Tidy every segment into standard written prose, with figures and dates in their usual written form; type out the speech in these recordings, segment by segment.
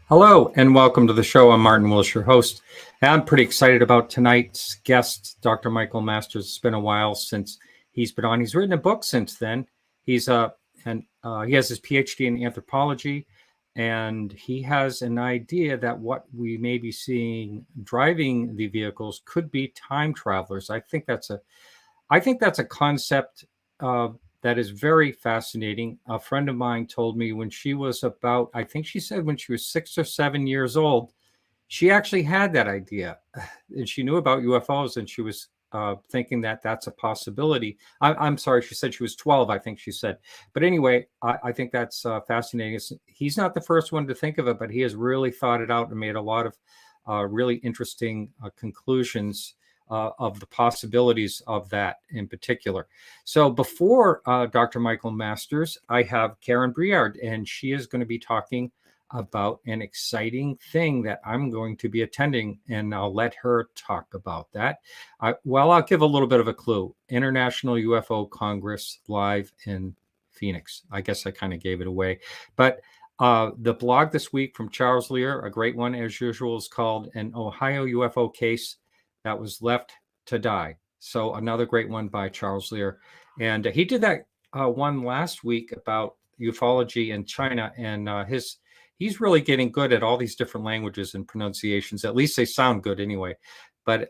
Hello and welcome to the show. I'm Martin Willis, your host. I'm pretty excited about tonight's guest, Dr. Michael Masters. It's been a while since he's been on. He's written a book since then. He has his Ph.D. in anthropology, and he has an idea that what we may be seeing driving the vehicles could be time travelers. I think that's a concept that is very fascinating. A friend of mine told me when she was about, I think she said when she was 6 or 7 years old, she actually had that idea. And she knew about UFOs and she was thinking that that's a possibility. I'm sorry, she said she was 12, I think she said. But anyway, I think that's fascinating. He's not the first one to think of it, but he has really thought it out and made a lot of really interesting conclusions of the possibilities of that in particular. So before Dr. Michael Masters, I have Karen Briard, and she is going to be talking about an exciting thing that I'm going to be attending, and I'll let her talk about that. I'll give a little bit of a clue. International UFO Congress live in Phoenix. I guess I kind of gave it away. But the blog this week from Charles Lear, a great one as usual, is called An Ohio UFO Case That Was Left to Die. So another great one by Charles Lear. And he did that one last week about ufology in China. And he's really getting good at all these different languages and pronunciations. At least they sound good anyway. But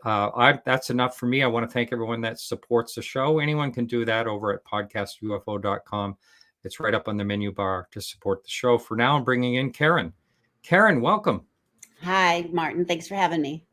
that's enough for me. I want to thank everyone that supports the show. Anyone can do that over at podcastufo.com. It's right up on the menu bar to support the show. For now, I'm bringing in Karen. Karen, welcome. Hi, Martin. Thanks for having me.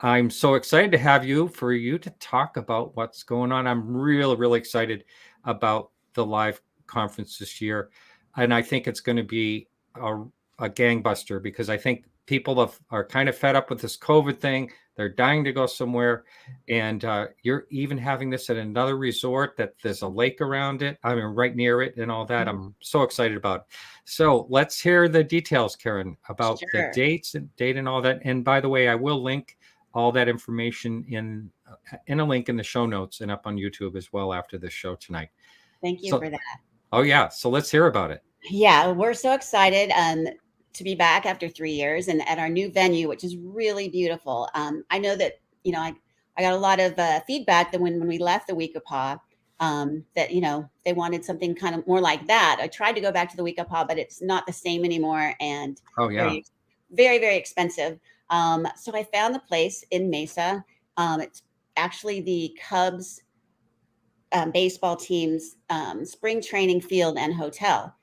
I'm so excited to have you to talk about what's going on. I'm really, really excited about the live conference this year. And I think it's going to be a gangbuster because I think people are kind of fed up with this COVID thing. They're dying to go somewhere. And you're even having this at another resort that there's a lake around it. I mean, right near it and all that. I'm so excited about it. So let's hear the details, Karen, about the date and all that. And by the way, I will link all that information in a link in the show notes and up on YouTube as well after this show tonight. Thank you for that. Oh, yeah. So let's hear about it. Yeah, we're so excited to be back after 3 years and at our new venue, which is really beautiful. I know that, I got a lot of feedback that when we left the Weekapaw, that, they wanted something kind of more like that. I tried to go back to the Weekapaw, but it's not the same anymore. And very, very, very expensive. So I found the place in Mesa. It's actually the Cubs baseball team's spring training field and hotel.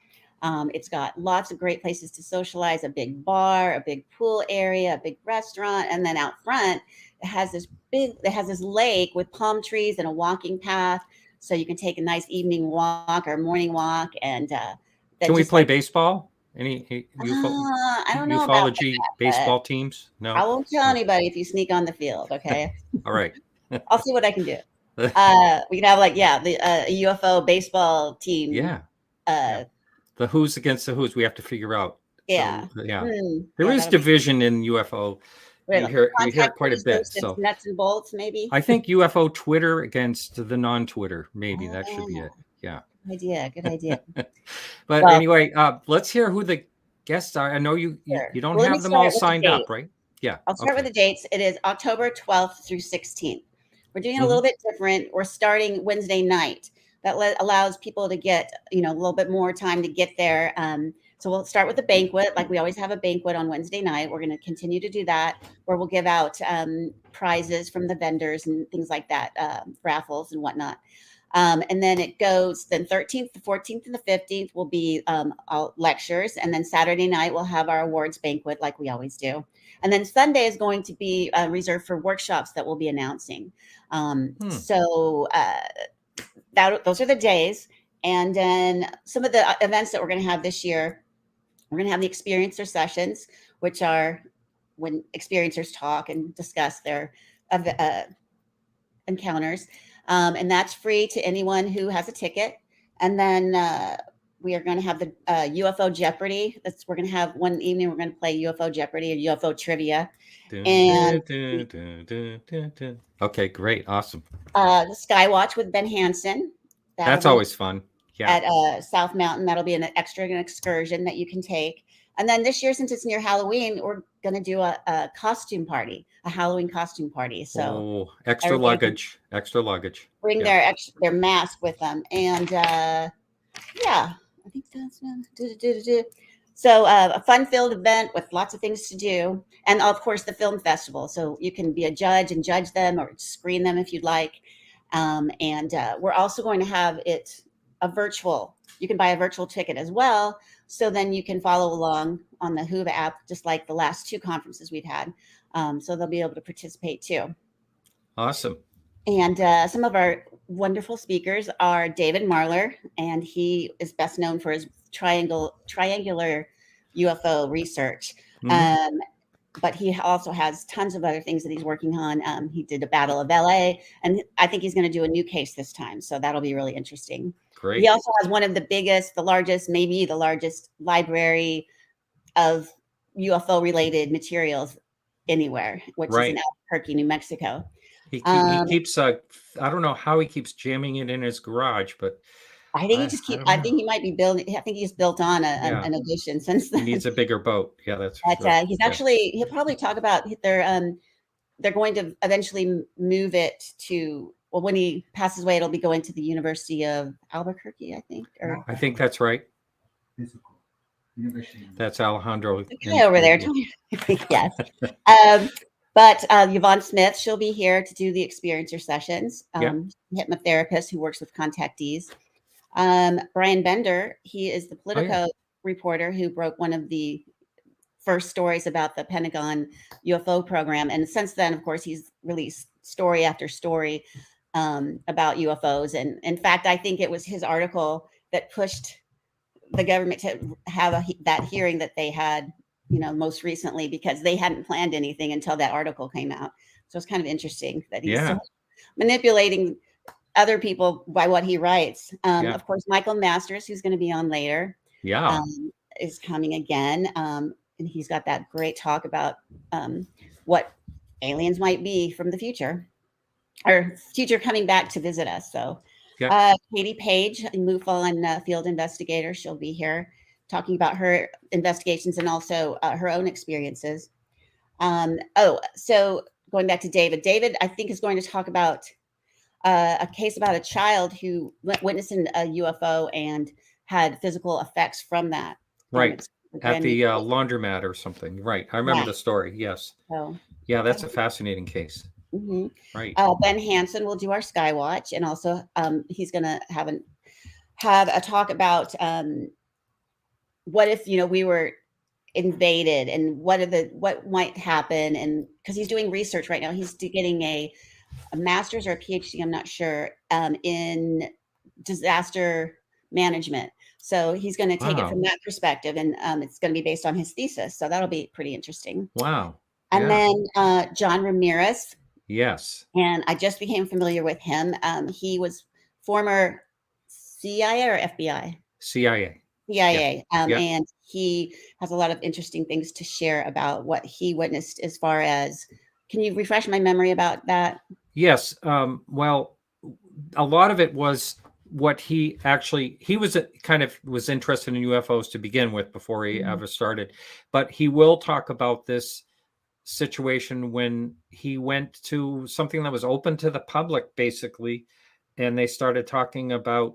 It's got lots of great places to socialize, a big bar, a big pool area, a big restaurant. And then out front, it has this lake with palm trees and a walking path. So you can take a nice evening walk or morning walk. And can we play baseball? Any I don't know ufology about baseball teams? No, I won't tell anybody if you sneak on the field. Okay. All right. I'll see what I can do. We can have the UFO baseball team. Yeah. The who's against the who's we have to figure out. Yeah. So, there is division in UFO. You hear it quite a bit. So nuts and bolts, maybe. I think UFO Twitter against the non-Twitter. Maybe that should be it. Yeah. Good idea. But anyway, let's hear who the guests are. I know you don't have them all signed up, right? Yeah. I'll start with the dates. It is October 12th through 16th. We're doing it a little bit different. We're starting Wednesday night. That allows people to get, a little bit more time to get there. So we'll start with a banquet, like we always have a banquet on Wednesday night. We're going to continue to do that, where we'll give out prizes from the vendors and things like that, raffles and whatnot. And then it goes, then 13th, the 14th, and the 15th will be all lectures. And then Saturday night, we'll have our awards banquet like we always do. And then Sunday is going to be reserved for workshops that we'll be announcing. So those are the days. And then some of the events that we're going to have this year, we're going to have the experiencer sessions, which are when experiencers talk and discuss their encounters. And that's free to anyone who has a ticket. And then we are going to have the UFO Jeopardy. We're going to have one evening, we're going to play UFO Jeopardy or UFO Trivia. Okay, great. Awesome. The Skywatch with Ben Hansen. That's always fun. Yeah. At South Mountain. That'll be an excursion that you can take. And then this year, since it's near Halloween, we're going to do a costume party, a Halloween costume party. So extra luggage. Bring their mask with them. And yeah, I think that's so a fun-filled event with lots of things to do. And of course, the film festival. So you can be a judge and judge them or screen them if you'd like. And we're also going to have it you can buy a virtual ticket as well. So then you can follow along on the Whova app, just like the last 2 conferences we've had. So they'll be able to participate too. Awesome. And some of our wonderful speakers are David Marler, and he is best known for his triangular UFO research. But he also has tons of other things that he's working on. He did a Battle of LA, and I think he's going to do a new case this time. So that'll be really interesting. Great. He also has one of the largest, maybe the largest library of UFO related materials anywhere, which is in Albuquerque, New Mexico. He keeps, I don't know how he keeps jamming it in his garage, but I think I think he might be building. I think he's built on an addition since then. He needs a bigger boat. Yeah, that's. But he's actually. He'll probably talk about they're going to eventually move it to. Well, when he passes away, it'll be going to the University of Albuquerque, I think. Or I think that's right. That's Alejandro. Over there. Yes. But Yvonne Smith, she'll be here to do the experiencer sessions. Hypnotherapist who works with contactees. Brian Bender, he is the Politico reporter who broke one of the first stories about the Pentagon UFO program. And since then, of course, he's released story after story about UFOs. And in fact, I think it was his article that pushed the government to have that hearing that they had, most recently, because they hadn't planned anything until that article came out. So it's kind of interesting that he's manipulating other people by what he writes. Of course, Michael Masters, who's going to be on later, is coming again. And he's got that great talk about what aliens might be from the future, or future coming back to visit us. So Katie Page, a MUFON field investigator, she'll be here talking about her investigations and also her own experiences. So going back to David, I think is going to talk about a case about a child who witnessed a UFO and had physical effects from that. Right. At the laundromat or something. Right. I remember the story. Yes. So, yeah, that's a fascinating case. Mm-hmm. Right. Ben Hansen will do our Skywatch, and also he's going to have a talk about what if we were invaded, and what might happen, and because he's doing research right now, he's getting a master's or a PhD, I'm not sure, in disaster management. So he's going to take it from that perspective, and it's going to be based on his thesis. So that'll be pretty interesting. Wow. And then John Ramirez. Yes. And I just became familiar with him. He was former CIA or FBI? CIA. And he has a lot of interesting things to share about what he witnessed as far as, can you refresh my memory about that? Yes. Well, a lot of it was what he was interested in UFOs to begin with before he ever started. But he will talk about this situation when he went to something that was open to the public, basically, and they started talking about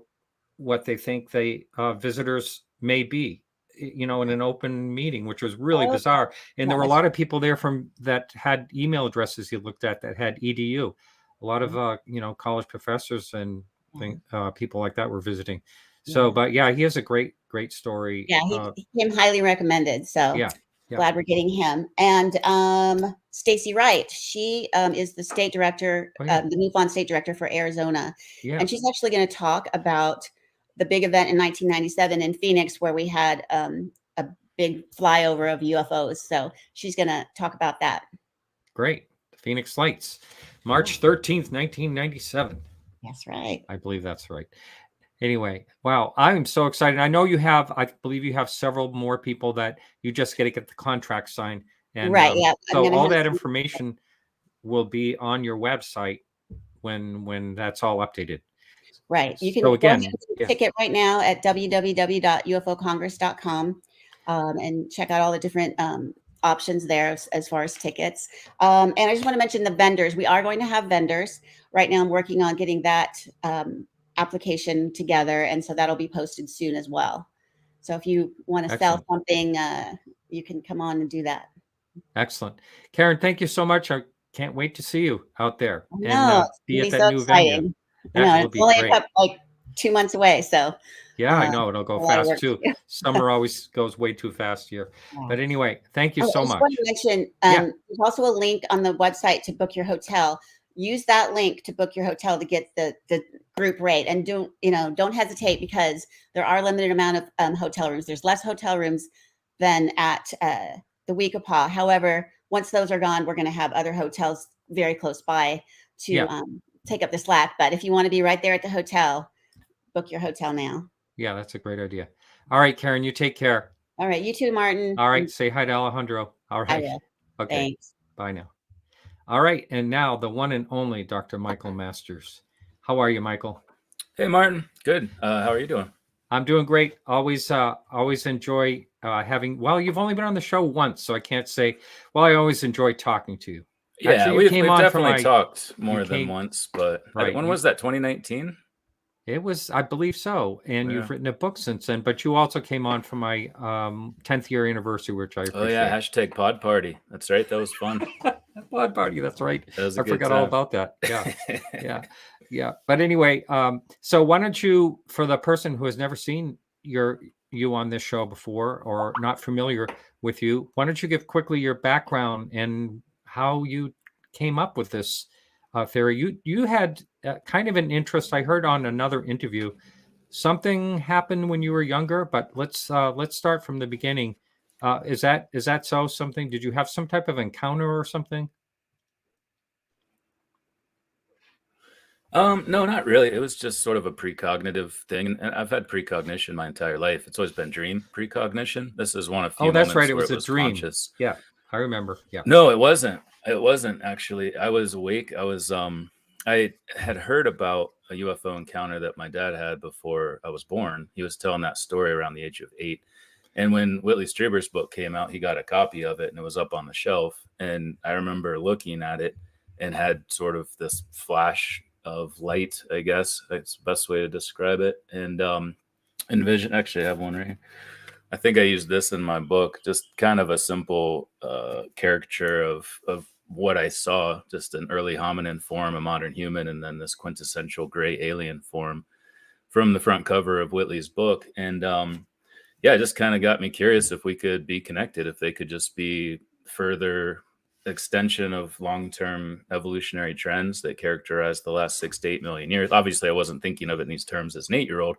what they think visitors may be, in an open meeting, which was really bizarre. And there were a lot of people there that had email addresses he looked at that had EDU. A lot of college professors and people like that were visiting. So, but he has a great story. Yeah, he came highly recommended. So glad we're getting him. And Stacy Wright, she is the state director, the MUFON state director for Arizona. Yeah. And she's actually going to talk about the big event in 1997 in Phoenix, where we had a big flyover of UFOs. So she's going to talk about that. Great. The Phoenix Lights, March 13th, 1997. That's right. I believe that's right. Anyway, wow, I'm so excited. I believe you have several more people that you just got to get the contract signed. And, right, yeah. So all that information will be on your website when that's all updated. Right. You can go ahead and get a ticket right now at www.ufocongress.com. and check out all the different options there as far as tickets. And I just want to mention the vendors. We are going to have vendors. Right now I'm working on getting that application together, and so that'll be posted soon as well. So if you want to sell something, you can come on and do that. Excellent. Karen, thank you so much. I can't wait to see you out there and be at that new venue. That will be only great. Like 2 months away, so yeah, I know it'll go fast too. Summer always goes way too fast here. Yeah. But anyway, thank you so much. I just want to mention, there's also a link on the website to book your hotel. Use that link to book your hotel to get the group rate, and don't hesitate, because there are limited amount of hotel rooms. There's less hotel rooms than at the Weekapaw. However, once those are gone, we're going to have other hotels very close by to take up the slack. But if you want to be right there at the hotel, book your hotel now. Yeah, that's a great idea. All right, Karen, you take care. All right, you too, Martin. All right, say hi to Alejandro. All right. I will. Okay. Thanks. Bye now. All right, and now the one and only Dr. Michael Masters. How are you, Michael? Hey, Martin. Good. How are you doing? I'm doing great. Always enjoy having. Well, you've only been on the show once, so I can't say. Well, I always enjoy talking to you. Yeah, actually, we've definitely talked more than once, but right. When was that? 2019? It was, I believe so. And you've written a book since then, but you also came on for my 10th year anniversary, which I appreciate. Oh yeah, hashtag pod party. That's right. That was fun. Pod party. That's right. I forgot all about that. Yeah. Yeah. But anyway, so why don't you, for the person who has never seen you on this show before or not familiar with you, why don't you give quickly your background and how you came up with this theory? You had kind of an interest. I heard on another interview, something happened when you were younger. But let's start from the beginning. Is that so? Something? Did you have some type of encounter or something? No, not really. It was just sort of a precognitive thing, and I've had precognition my entire life. It's always been dream precognition. This is one of few. Oh, that's right. It was a dream. Conscious. Yeah, I remember. Yeah. No, it wasn't. It wasn't actually. I was awake. I had heard about a UFO encounter that my dad had before I was born. He was telling that story around the age of 8. And when Whitley Strieber's book came out, he got a copy of it and it was up on the shelf. And I remember looking at it and had sort of this flash of light, I guess. That's the best way to describe it. And envision, actually I have one right here. I think I used this in my book, just kind of a simple caricature of what I saw, just an early hominin form, a modern human, and then this quintessential gray alien form from the front cover of Whitley's book. And it just kind of got me curious if we could be connected, if they could just be further extension of long-term evolutionary trends that characterize the last 6 to 8 million years. Obviously, I wasn't thinking of it in these terms as an 8-year-old,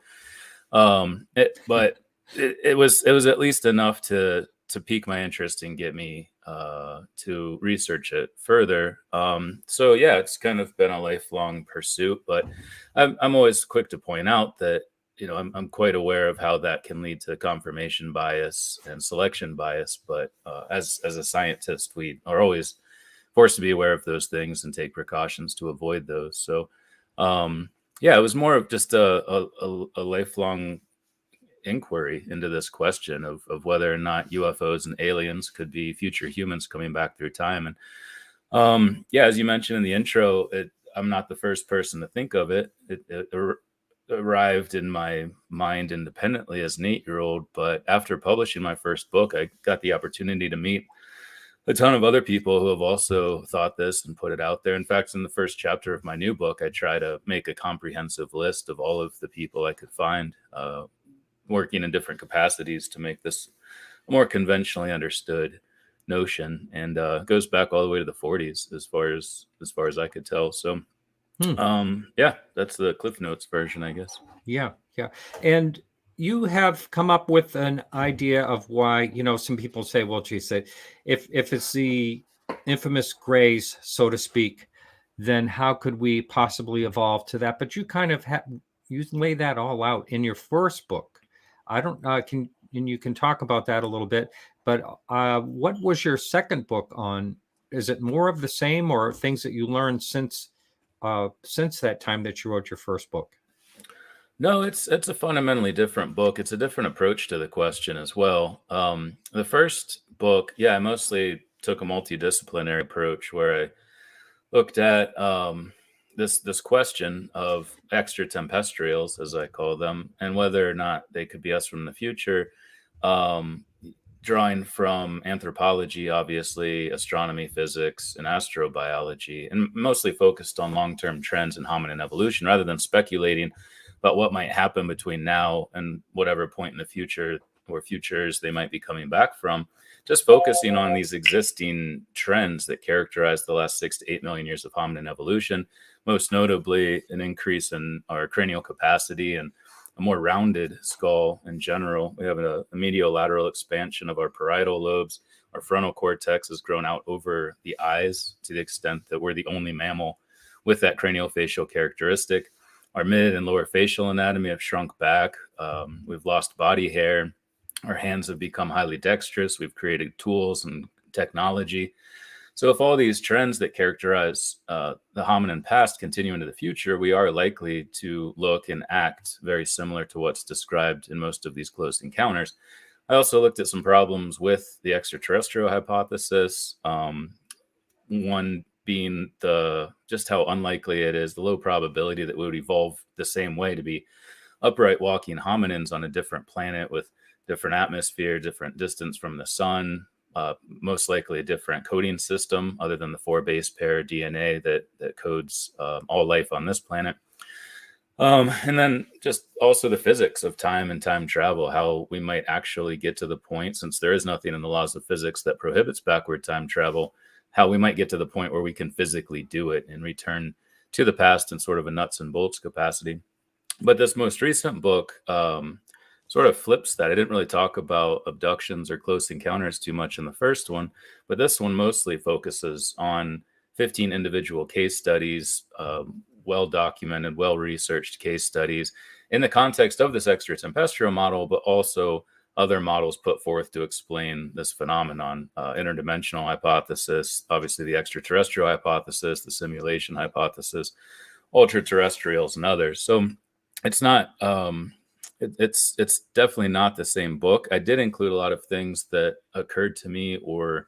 but it was at least enough to pique my interest and get me to research it further. It's kind of been a lifelong pursuit, but I'm always quick to point out that, I'm quite aware of how that can lead to confirmation bias and selection bias. But as a scientist, we are always forced to be aware of those things and take precautions to avoid those. So, it was more of just a lifelong inquiry into this question of whether or not UFOs and aliens could be future humans coming back through time. And as you mentioned in the intro, I'm not the first person to think of it. It arrived in my mind independently as an 8-year-old, but after publishing my first book, I got the opportunity to meet a ton of other people who have also thought this and put it out there. In fact, in the first chapter of my new book, I try to make a comprehensive list of all of the people I could find working in different capacities to make this a more conventionally understood notion, and goes back all the way to the 40s as far as I could tell. So that's the Cliff Notes version, I guess. Yeah. And you have come up with an idea of why, some people say, well, geez, if it's the infamous grays, so to speak, then how could we possibly evolve to that? But you kind of you lay that all out in your first book. I don't and you can talk about that a little bit, but what was your second book on? Is it more of the same, or things that you learned since that time that you wrote your first book? No, it's a fundamentally different book. It's a different approach to the question as well. The first book, yeah, I mostly took a multidisciplinary approach where I looked at this question of extratempestrials, as I call them, and whether or not they could be us from the future. Um, Drawing from anthropology, obviously, astronomy, physics, and astrobiology, and mostly focused on long-term trends in hominin evolution rather than speculating about what might happen between now and whatever point in the future or futures they might be coming back from. Just focusing on these existing trends that characterize the last 6 to 8 million years of hominin evolution, most notably an increase in our cranial capacity and a more rounded skull in general. We have a mediolateral expansion of our parietal lobes. Our frontal cortex has grown out over the eyes to the extent that we're the only mammal with that craniofacial characteristic. Our mid and lower facial anatomy have shrunk back. We've lost body hair. Our hands have become highly dexterous. We've created tools and technology. So if all these trends that characterize the hominin past continue into the future, we are likely to look and act very similar to what's described in most of these close encounters. I also looked at some problems with the extraterrestrial hypothesis. One being just how unlikely it is, the low probability that we would evolve the same way to be upright walking hominins on a different planet with different atmosphere, different distance from the sun, most likely a different coding system other than the 4 base pair DNA that codes all life on this planet. And then just also the physics of time and time travel, how we might actually get to the point, since there is nothing in the laws of physics that prohibits backward time travel, how we might get to the point where we can physically do it and return to the past in sort of a nuts and bolts capacity. But this most recent book sort of flips that. I didn't really talk about abductions or close encounters too much in the first one, but this one mostly focuses on 15 individual case studies, well-documented, well-researched case studies in the context of this extratempestrial model, but also other models put forth to explain this phenomenon, interdimensional hypothesis, obviously the extraterrestrial hypothesis, the simulation hypothesis, ultra-terrestrials, and others. So it's not... It's definitely not the same book. I did include a lot of things that occurred to me or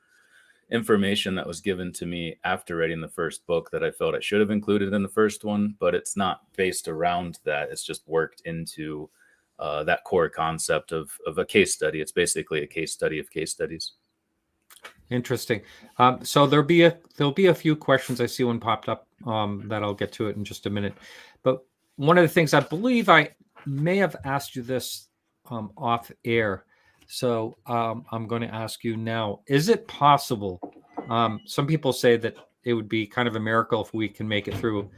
information that was given to me after reading the first book that I felt I should have included in the first one, but it's not based around that. It's just worked into that core concept of a case study. It's basically a case study of case studies. Interesting. So there'll be a few questions. I see one popped up that I'll get to it in just a minute. But one of the things I believe I may have asked you this off air, so I'm going to ask you now. Is it possible? Some people say that it would be kind of a miracle if we can make it through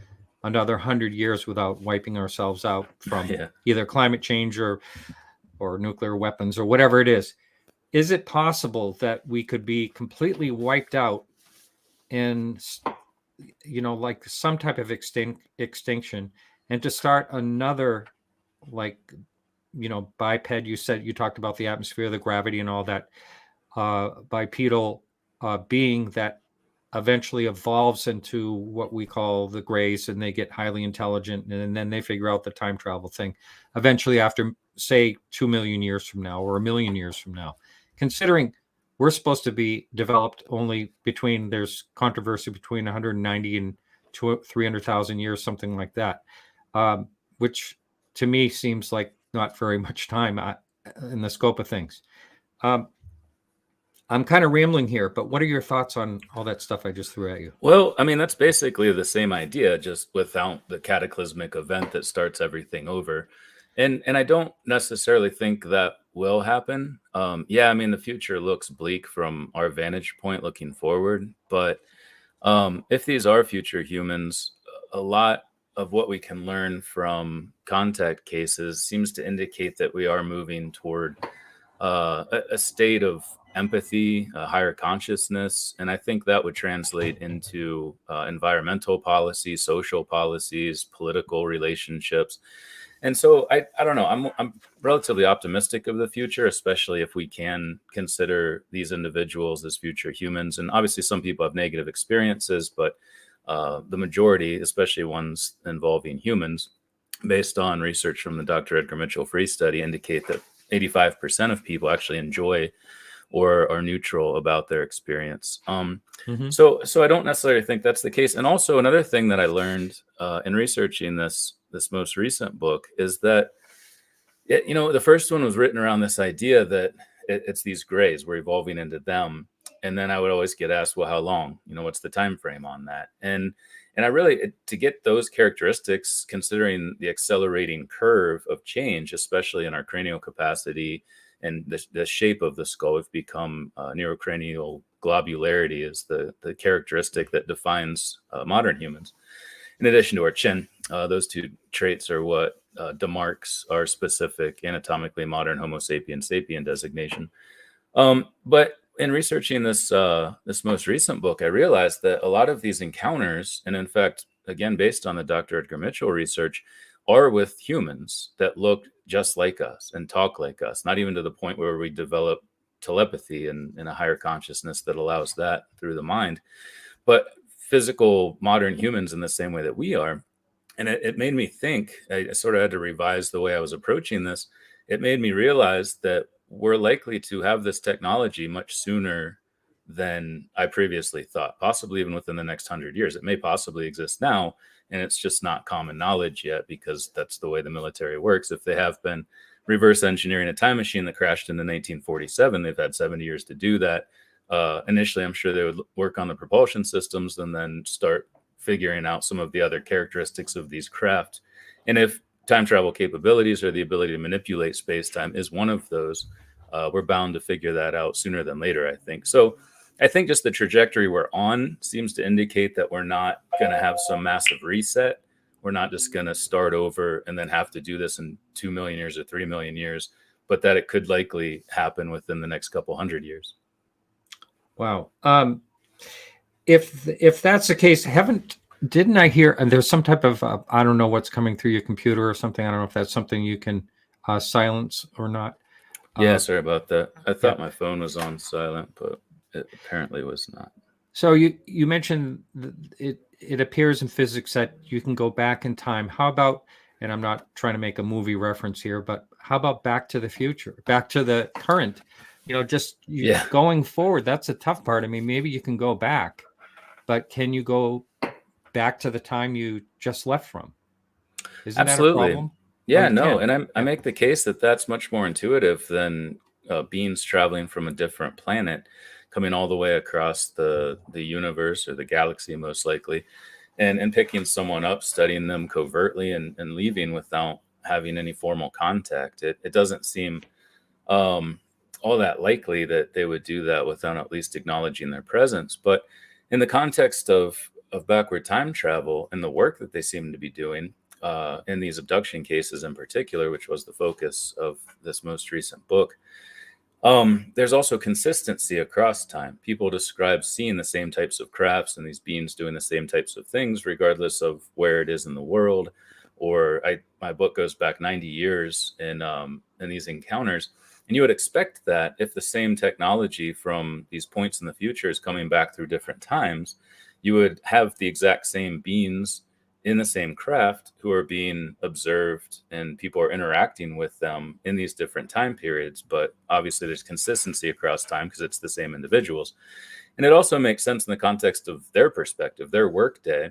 another 100 years without wiping ourselves out from either climate change or nuclear weapons or whatever it is. Is it possible that we could be completely wiped out and, like some type of extinction, and to start another, biped? You talked about the atmosphere, the gravity, and all that, bipedal being that eventually evolves into what we call the grays, and they get highly intelligent, and then they figure out the time travel thing eventually after, say, 2 million years from now or 1 million years from now. Considering we're supposed to be developed only there's controversy between 190 and 300,000 years, something like that, which to me seems like not very much time in the scope of things. I'm kind of rambling here, but what are your thoughts on all that stuff I just threw at you? Well, I mean, that's basically the same idea, just without the cataclysmic event that starts everything over. And I don't necessarily think that will happen. I mean, the future looks bleak from our vantage point looking forward. But if these are future humans, a lot of what we can learn from contact cases seems to indicate that we are moving toward a state of empathy, a higher consciousness. And I think that would translate into environmental policies, social policies, political relationships. And so I don't know. I'm relatively optimistic of the future, especially if we can consider these individuals as future humans. And obviously, some people have negative experiences, but the majority, especially ones involving humans, based on research from the Dr. Edgar Mitchell Free study, indicate that 85% of people actually enjoy or are neutral about their experience. So I don't necessarily think that's the case. And also another thing that I learned in researching this most recent book is that the first one was written around this idea that it's these grays, we're evolving into them. And then I would always get asked, well, how long? What's the time frame on that? And I really, to get those characteristics, considering the accelerating curve of change, especially in our cranial capacity and the shape of the skull, we've become neurocranial globularity is the characteristic that defines modern humans. In addition to our chin, those two traits are what demarks our specific anatomically modern Homo sapien sapien designation. But in researching this most recent book, I realized that a lot of these encounters, and in fact, again, based on the Dr. Edgar Mitchell research, are with humans that look just like us and talk like us, not even to the point where we develop telepathy and a higher consciousness that allows that through the mind, but physical modern humans in the same way that we are. And it made me think, I sort of had to revise the way I was approaching this. It made me realize that we're likely to have this technology much sooner than I previously thought, possibly even within the next 100 years. It may possibly exist now, and it's just not common knowledge yet, because that's the way the military works. If they have been reverse engineering a time machine that crashed in 1947, they've had 70 years to do that. Initially, I'm sure they would work on the propulsion systems and then start figuring out some of the other characteristics of these craft. And if time travel capabilities or the ability to manipulate space-time is one of those, we're bound to figure that out sooner than later, I think. So I think just the trajectory we're on seems to indicate that we're not going to have some massive reset. We're not just going to start over and then have to do this in 2 million years or 3 million years, but that it could likely happen within the next couple hundred years. Wow. If that's the case, didn't I hear, and there's some type of, I don't know what's coming through your computer or something. I don't know if that's something you can silence or not. Yeah, sorry about that. I thought my phone was on silent, but it apparently was not. So you mentioned it appears in physics that you can go back in time. How about, and I'm not trying to make a movie reference here, but how about Back to the Future, back to the current, going forward? That's a tough part. I mean, maybe you can go back, but can you go back to the time you just left from? Isn't Absolutely. that a problem? Yeah, no. And I make the case that that's much more intuitive than beings traveling from a different planet, coming all the way across the universe or the galaxy, most likely, and picking someone up, studying them covertly, and leaving without having any formal contact. It doesn't seem all that likely that they would do that without at least acknowledging their presence. But in the context of backward time travel and the work that they seem to be doing in these abduction cases in particular, which was the focus of this most recent book, there's also consistency across time. People describe seeing the same types of crafts and these beings doing the same types of things, regardless of where it is in the world. Or my book goes back 90 years in these encounters. And you would expect that if the same technology from these points in the future is coming back through different times, you would have the exact same beings in the same craft who are being observed, and people are interacting with them in these different time periods. But obviously there's consistency across time because it's the same individuals. And it also makes sense in the context of their perspective, their work day,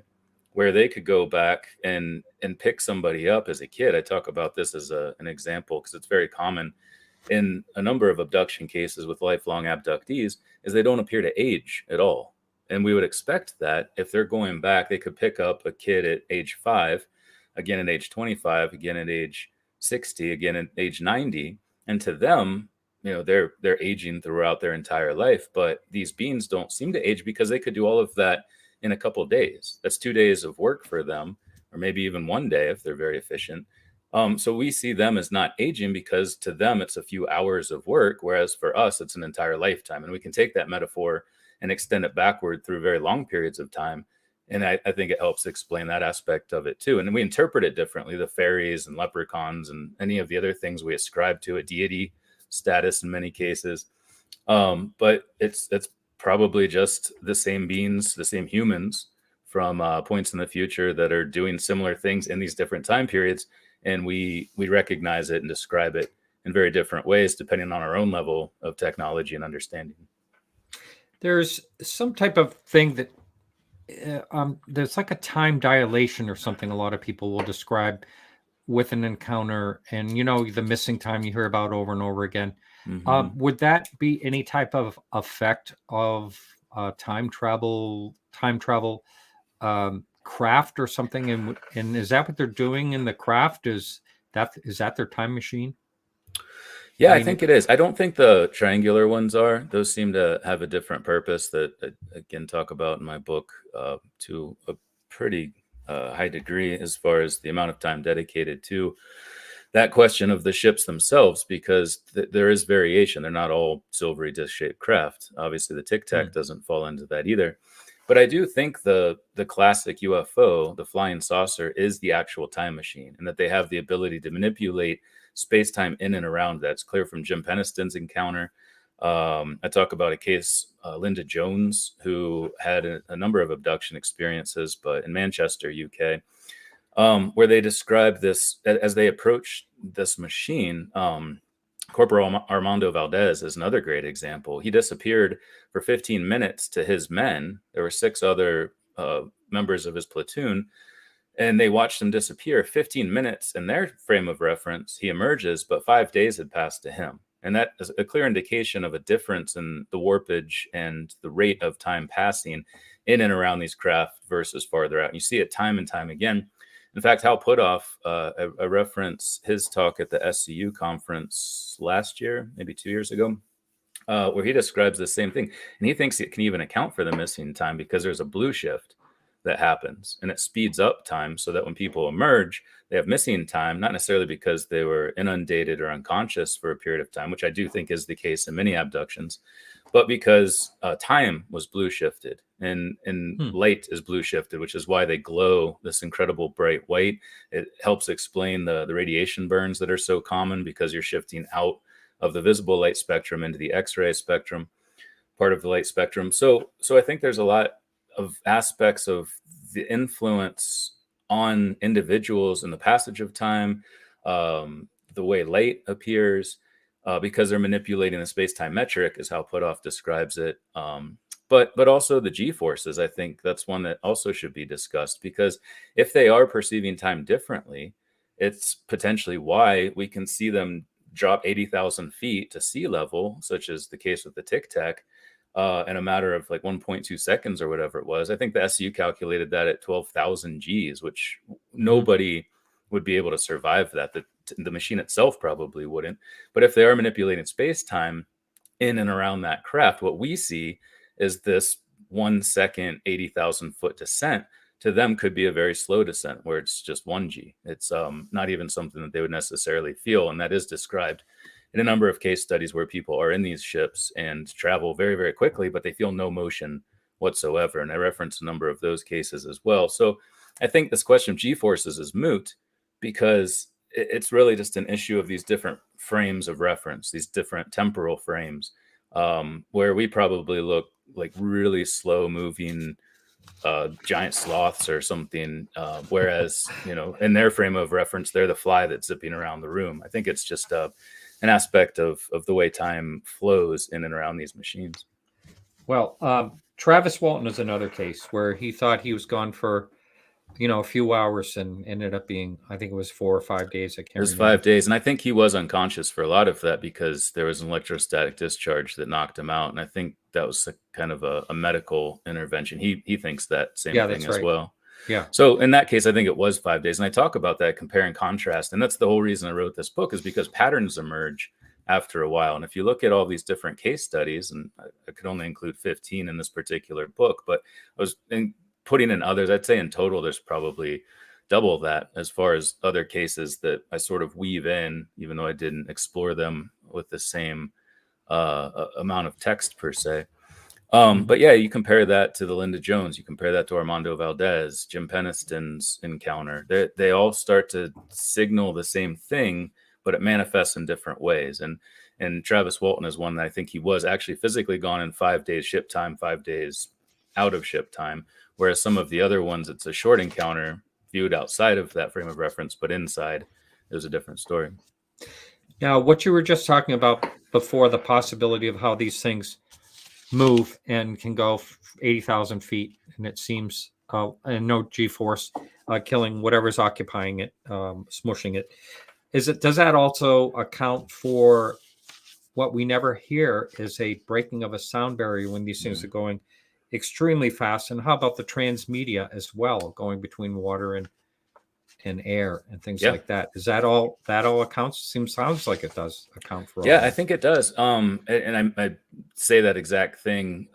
where they could go back and pick somebody up as a kid. I talk about this as an example because it's very common in a number of abduction cases with lifelong abductees, is they don't appear to age at all. And we would expect that if they're going back, they could pick up a kid at age 5, again at age 25, again at age 60, again at age 90. And to them, they're aging throughout their entire life. But these beings don't seem to age because they could do all of that in a couple of days. That's 2 days of work for them, or maybe even 1 day if they're very efficient. So we see them as not aging because to them it's a few hours of work, whereas for us it's an entire lifetime. And we can take that metaphor and extend it backward through very long periods of time. And I think it helps explain that aspect of it too. And we interpret it differently, the fairies and leprechauns and any of the other things we ascribe to a deity status in many cases. But it's probably just the same beings, the same humans from points in the future that are doing similar things in these different time periods. And we recognize it and describe it in very different ways, depending on our own level of technology and understanding. There's some type of thing that there's like a time dilation or something a lot of people will describe with an encounter, and the missing time you hear about over and over again. Would that be any type of effect of time travel craft or something? And is that what they're doing in the craft? Is that their time machine? Yeah, I think it is. I don't think the triangular ones are. Those seem to have a different purpose that I, again, talk about in my book to a pretty high degree as far as the amount of time dedicated to that question of the ships themselves, because there is variation. They're not all silvery disc-shaped craft. Obviously, the Tic Tac doesn't fall into that either. But I do think the classic UFO, the flying saucer, is the actual time machine, and that they have the ability to manipulate space-time in and around that. It's clear from Jim Peniston's encounter. I talk about a case, Linda Jones, who had a number of abduction experiences, but in Manchester, UK, where they describe this as they approach this machine. Corporal Armando Valdez is another great example. He disappeared for 15 minutes to his men. There were 6 other members of his platoon, and they watched him disappear. 15 minutes in their frame of reference, he emerges, but 5 days had passed to him. And that is a clear indication of a difference in the warpage and the rate of time passing in and around these craft versus farther out. You see it time and time again. In fact, Hal Puthoff, I reference his talk at the SCU conference last year, maybe 2 years ago, where he describes the same thing. And he thinks it can even account for the missing time because there's a blue shift that happens, and it speeds up time so that when people emerge, they have missing time, not necessarily because they were inundated or unconscious for a period of time, which I do think is the case in many abductions, but because time was blue shifted and light is blue shifted, which is why they glow this incredible bright white. It helps explain the radiation burns that are so common because you're shifting out of the visible light spectrum into the X-ray spectrum, part of the light spectrum. So I think there's a lot of aspects of the influence on individuals in the passage of time, the way light appears, because they're manipulating the space-time metric, is how Puthoff describes it. But also the G-forces, I think that's one that also should be discussed, because if they are perceiving time differently, it's potentially why we can see them drop 80,000 feet to sea level, such as the case with the Tic Tac, in a matter of like 1.2 seconds or whatever it was. I think the SU calculated that at 12,000 Gs, which nobody would be able to survive that. The machine itself probably wouldn't. But if they are manipulating space-time in and around that craft, what we see is this 1 second, 80,000 foot descent. To them could be a very slow descent where it's just 1 G. It's not even something that they would necessarily feel. And that is described in a number of case studies where people are in these ships and travel very, very quickly, but they feel no motion whatsoever. And I reference a number of those cases as well. So I think this question of G-forces is moot because it's really just an issue of these different frames of reference, these different temporal frames, where we probably look like really slow moving giant sloths or something, whereas, in their frame of reference, they're the fly that's zipping around the room. I think it's just an aspect of the way time flows in and around these machines. Well, Travis Walton is another case where he thought he was gone for, a few hours and ended up being, I think it was 4 or 5 days. I can't remember. It was 5 days. And I think he was unconscious for a lot of that because there was an electrostatic discharge that knocked him out. And I think that was kind of a medical intervention. He thinks that same thing as well. Yeah. So in that case, I think it was 5 days. And I talk about that, compare and contrast. And that's the whole reason I wrote this book, is because patterns emerge after a while. And if you look at all these different case studies, and I could only include 15 in this particular book, but I was putting in others, I'd say in total, there's probably double that as far as other cases that I sort of weave in, even though I didn't explore them with the same amount of text per se. But yeah, you compare that to the Linda Jones, you compare that to Armando Valdez, Jim Peniston's encounter. They all start to signal the same thing, but it manifests in different ways. And Travis Walton is one that I think he was actually physically gone in 5 days ship time, 5 days out of ship time, whereas some of the other ones, it's a short encounter viewed outside of that frame of reference, but inside is a different story. Now, what you were just talking about before, the possibility of how these things move and can go 80,000 feet, and it seems, and no G-force, killing whatever's occupying it, smushing it. Does that also account for what we never hear is a breaking of a sound barrier when these things are going extremely fast? And how about the transmedia as well, going between water and air and things like that? Is that all accounts? Sounds like it does account for all Yeah, that. I think it does. And I say that exact thing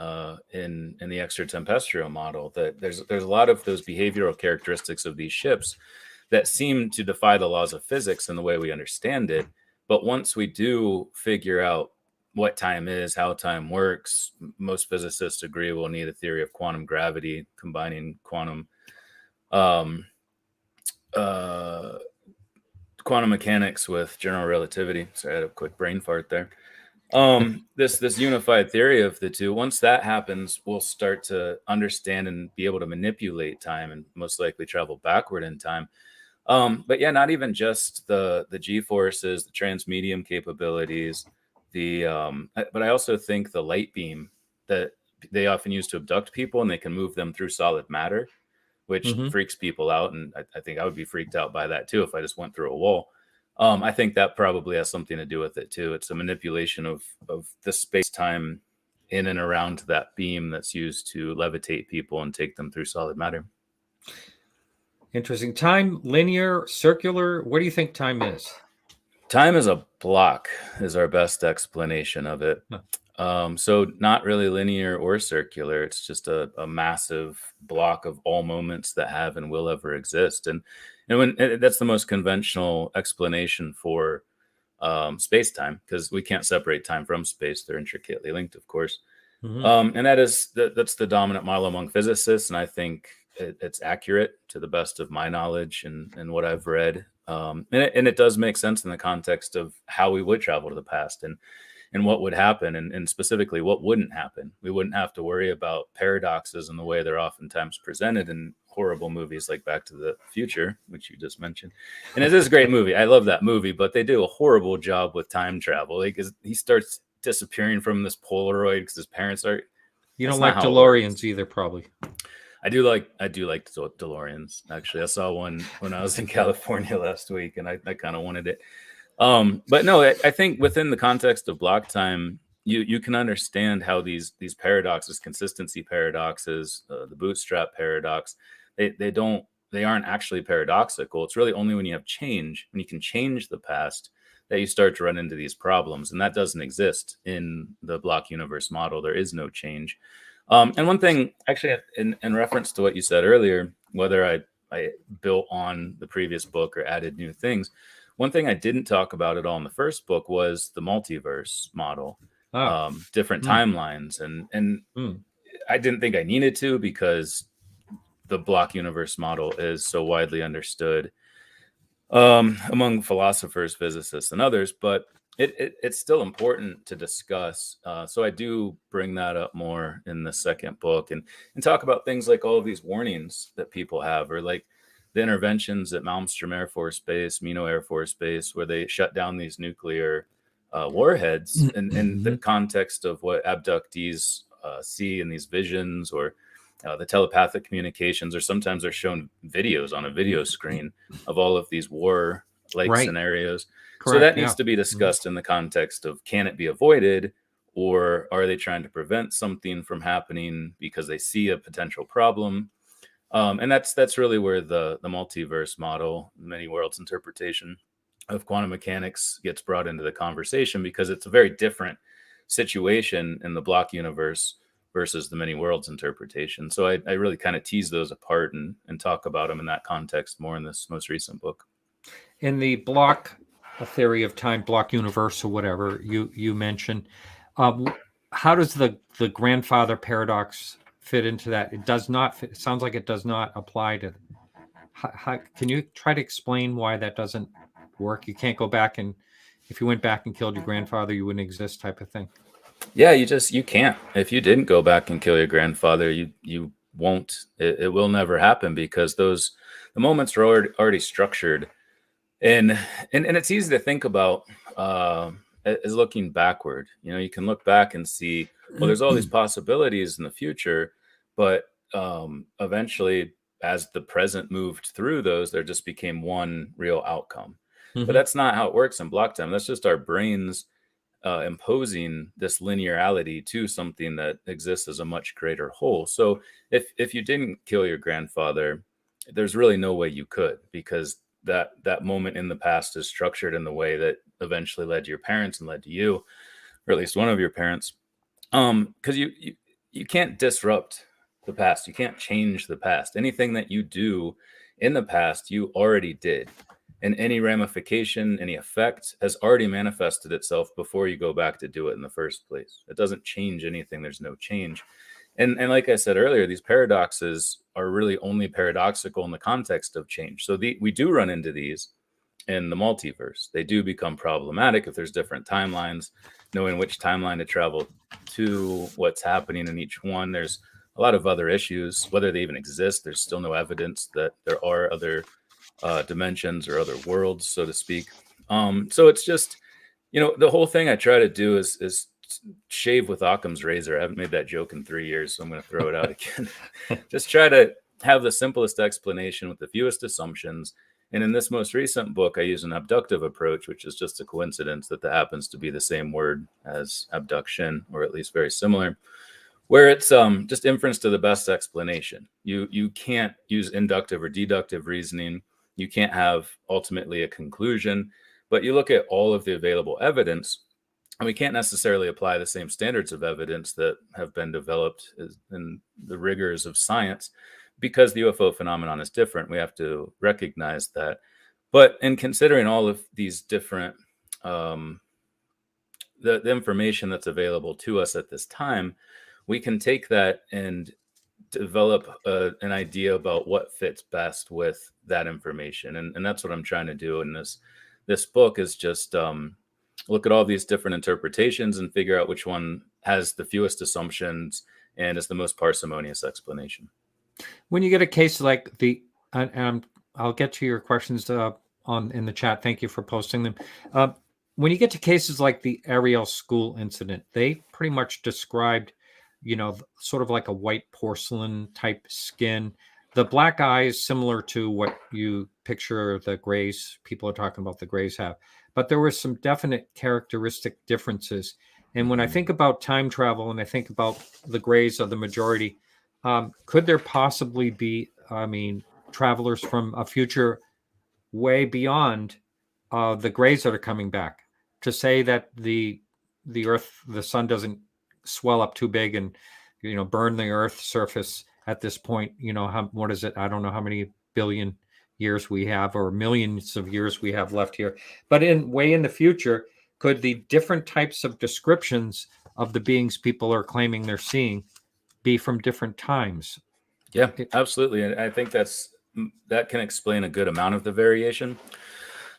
in the extratempestrial model, that there's a lot of those behavioral characteristics of these ships that seem to defy the laws of physics in the way we understand it. But once we do figure out what time is, how time works, most physicists agree we'll need a theory of quantum gravity, combining quantum mechanics with general relativity. Sorry, I had a quick brain fart there. This unified theory of the two, once that happens, we'll start to understand and be able to manipulate time and most likely travel backward in time. But yeah, not even just the G-forces, the transmedium capabilities, but I also think the light beam that they often use to abduct people, and they can move them through solid matter, which freaks people out. And I think I would be freaked out by that too if I just went through a wall. I think that probably has something to do with it too. It's a manipulation of the space-time in and around that beam that's used to levitate people and take them through solid matter. Interesting. Time, linear, circular. What do you think time is? Time is a block, is our best explanation of it. So not really linear or circular. It's just a massive block of all moments that have and will ever exist. And that's the most conventional explanation for space-time, because we can't separate time from space. They're intricately linked, of course. And that's the dominant model among physicists. And I think it's accurate to the best of my knowledge and what I've read. And it does make sense in the context of how we would travel to the past and what would happen, and specifically what wouldn't happen. We wouldn't have to worry about paradoxes in the way they're oftentimes presented in horrible movies like Back to the Future, which you just mentioned. And it is a great movie. I love that movie, but they do a horrible job with time travel. Like, he starts disappearing from this Polaroid because his parents are. You don't like DeLoreans either, probably. I do like DeLoreans. Actually, I saw one when I was in California last week, and I kind of wanted it. But no, I think within the context of block time, you can understand how these paradoxes, consistency paradoxes, the bootstrap paradox, they aren't actually paradoxical. It's really only when you have change, when you can change the past, that you start to run into these problems. And that doesn't exist in the block universe model. There is no change. And one thing, actually, in reference to what you said earlier, whether I built on the previous book or added new things, one thing I didn't talk about at all in the first book was the multiverse model, different timelines. And I didn't think I needed to, because the block universe model is so widely understood among philosophers, physicists, and others. But it's still important to discuss. So I do bring that up more in the second book and talk about things like all of these warnings that people have, or like the interventions at Malmstrom Air Force Base, Mino Air Force Base, where they shut down these nuclear warheads in the context of what abductees see in these visions, or the telepathic communications, or sometimes they're shown videos on a video screen of all of these war-like scenarios. Correct, so that needs to be discussed in the context of, can it be avoided, or are they trying to prevent something from happening because they see a potential problem? And that's really where the multiverse model, many worlds interpretation of quantum mechanics, gets brought into the conversation, because it's a very different situation in the block universe versus the many worlds interpretation. So I really kind of tease those apart and talk about them in that context more in this most recent book. In the block theory of time, block universe, or whatever you mentioned, how does the grandfather paradox fit into that? It does not fit. It sounds like it does not apply to. Can you try to explain why that doesn't work? You can't go back, and if you went back and killed your grandfather, you wouldn't exist, type of thing. Yeah, you can't. If you didn't go back and kill your grandfather, you won't. It will never happen because the moments are already structured, and and it's easy to think about as looking backward. You can look back and see, well, there's all these possibilities in the future, but eventually, as the present moved through those, there just became one real outcome. But that's not how it works in block time. That's just our brains imposing this linearity to something that exists as a much greater whole. So if you didn't kill your grandfather, there's really no way you could, because that moment in the past is structured in the way that eventually led to your parents and led to you, or at least one of your parents. Because you can't disrupt the past. You can't change the past. Anything that you do in the past, you already did. And any ramification, any effect has already manifested itself before you go back to do it in the first place. It doesn't change anything. There's no change. And like I said earlier, these paradoxes are really only paradoxical in the context of change. So we do run into these in the multiverse. They do become problematic if there's different timelines, knowing which timeline to travel to, what's happening in each one. There's a lot of other issues, whether they even exist. There's still no evidence that there are other dimensions or other worlds, so to speak. So it's just, the whole thing I try to do is shave with Occam's razor. I haven't made that joke in 3 years, so I'm going to throw it out again. Just try to have the simplest explanation with the fewest assumptions. And in this most recent book, I use an abductive approach, which is just a coincidence that happens to be the same word as abduction, or at least very similar, where it's just inference to the best explanation. You can't use inductive or deductive reasoning. You can't have ultimately a conclusion, but you look at all of the available evidence, and we can't necessarily apply the same standards of evidence that have been developed in the rigors of science, because the UFO phenomenon is different. We have to recognize that. But in considering all of these different, the information that's available to us at this time, we can take that and develop an idea about what fits best with that information. And that's what I'm trying to do in this book, is just look at all these different interpretations and figure out which one has the fewest assumptions and is the most parsimonious explanation. When you get a case like I'll get to your questions in the chat. Thank you for posting them. When you get to cases like the Ariel school incident, they pretty much described, sort of like a white porcelain type skin. The black eyes, similar to what you picture the Greys, people are talking about the Greys have. But there were some definite characteristic differences. And when I think about time travel and I think about the Greys are the majority, could there possibly be, travelers from a future way beyond the Greys that are coming back, to say that the Earth, the sun doesn't swell up too big and burn the Earth's surface at this point? What is it? I don't know how many billion years we have, or millions of years we have left here. But in the future, could the different types of descriptions of the beings people are claiming they're seeing be from different times? Yeah, absolutely. And I think that can explain a good amount of the variation.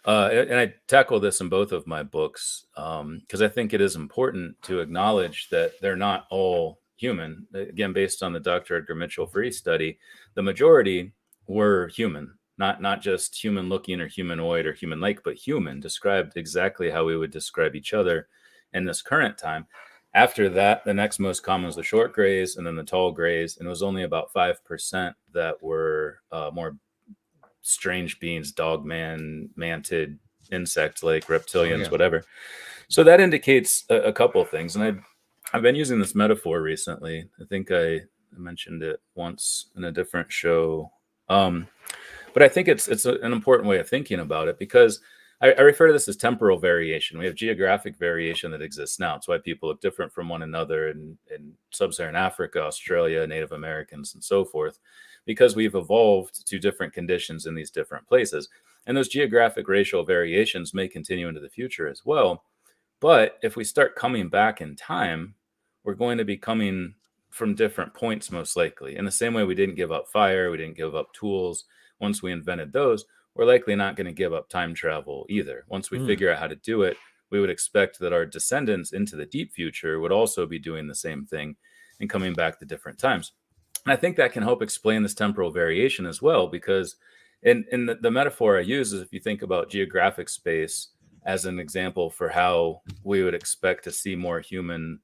And I tackle this in both of my books, because I think it is important to acknowledge that they're not all human. Again, based on the Dr. Edgar Mitchell Free study, the majority were human, not just human looking or humanoid or human like, but human, described exactly how we would describe each other in this current time. After that, the next most common was the short grays, and then the tall grays, and it was only about 5% that were more strange beings, dogman, mantid, insect like reptilians, whatever. So that indicates a couple of things. And I've been using this metaphor recently. I think I mentioned it once in a different show. But I think it's an important way of thinking about it, because I refer to this as temporal variation. We have geographic variation that exists now. It's why people look different from one another in sub-Saharan Africa, Australia, Native Americans, and so forth, because we've evolved to different conditions in these different places. And those geographic racial variations may continue into the future as well. But if we start coming back in time, we're going to be coming from different points, most likely. In the same way we didn't give up fire, we didn't give up tools. Once we invented those, we're likely not going to give up time travel either. Once we figure out how to do it, we would expect that our descendants into the deep future would also be doing the same thing and coming back to different times. And I think that can help explain this temporal variation as well, because in the metaphor I use is if you think about geographic space as an example for how we would expect to see more human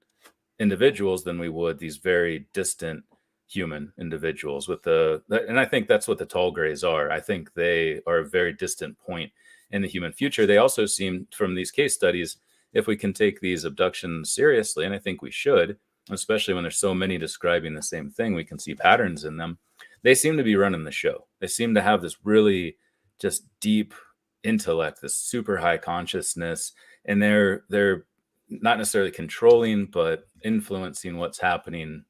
individuals than we would these very distant human individuals and I think that's what the tall grays are. I think they are a very distant point in the human future. They also seem, from these case studies, if we can take these abductions seriously, and I think we should, especially when there's so many describing the same thing, we can see patterns in them. They seem to be running the show. They seem to have this really just deep intellect, this super high consciousness, and they're not necessarily controlling, but influencing what's happening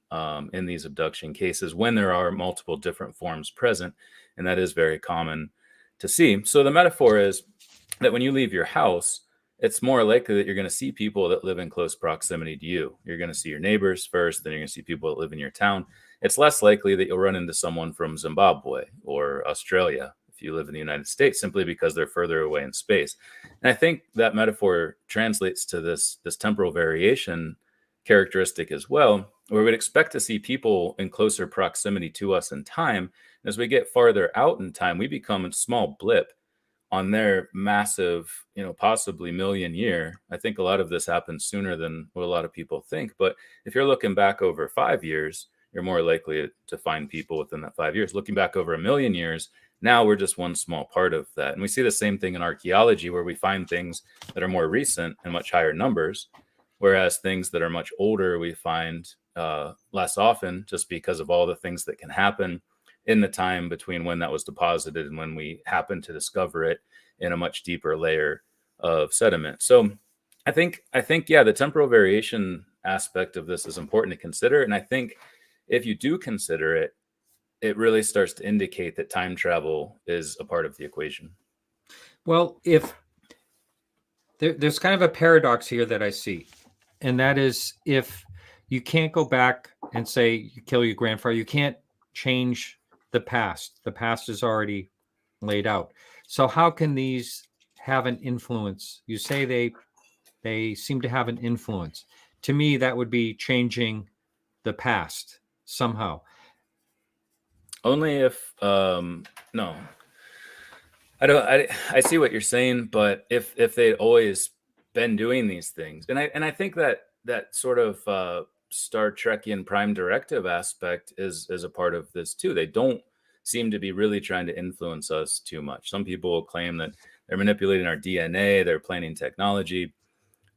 in these abduction cases when there are multiple different forms present. And that is very common to see. So the metaphor is that when you leave your house, it's more likely that you're going to see people that live in close proximity to you. You're going to see your neighbors first, then you're going to see people that live in your town. It's less likely that you'll run into someone from Zimbabwe or Australia if you live in the United States, simply because they're further away in space. And I think that metaphor translates to this temporal variation characteristic as well, where we'd expect to see people in closer proximity to us in time. As we get farther out in time, we become a small blip on their massive, possibly million year. I think a lot of this happens sooner than what a lot of people think. But if you're looking back over 5 years, you're more likely to find people within that 5 years. Looking back over a million years, now we're just one small part of that. And we see the same thing in archaeology, where we find things that are more recent and much higher numbers, whereas things that are much older, we find less often, just because of all the things that can happen in the time between when that was deposited and when we happen to discover it in a much deeper layer of sediment. So I think, yeah, the temporal variation aspect of this is important to consider. And I think if you do consider it, it really starts to indicate that time travel is a part of the equation. Well, if there's kind of a paradox here that I see, and that is, if you can't go back and say you kill your grandfather, you can't change the past. The past is already laid out. So how can these have an influence? You say they seem to have an influence. To me, that would be changing the past somehow. Only if no, I see what you're saying, but if they'd always been doing these things, and I think that sort of Star Trekian prime directive aspect is a part of this too. They don't seem to be really trying to influence us too much. Some people will claim that they're manipulating our DNA, they're planning technology.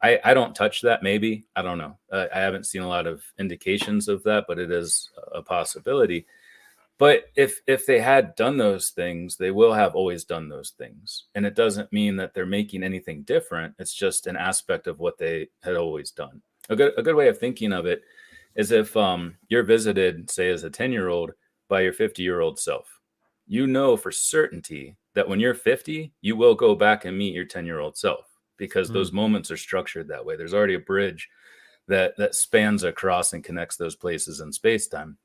I don't touch that. Maybe, I don't know. I haven't seen a lot of indications of that, but it is a possibility. But if they had done those things, they will have always done those things. And it doesn't mean that they're making anything different. It's just an aspect of what they had always done. A good way of thinking of it is if you're visited, say, as a 10-year-old by your 50-year-old self, you know for certainty that when you're 50, you will go back and meet your 10-year-old self, because those moments are structured that way. There's already a bridge that spans across and connects those places in space-time.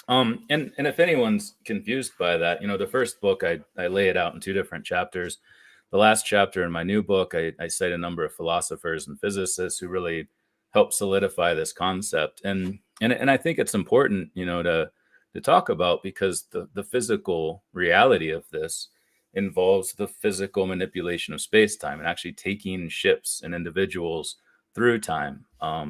And if anyone's confused by that, the first book, I lay it out in 2 different chapters. The last chapter in my new book, I cite a number of philosophers and physicists who really help solidify this concept. And I think it's important, to talk about, because the physical reality of this involves the physical manipulation of space-time and actually taking ships and individuals through time.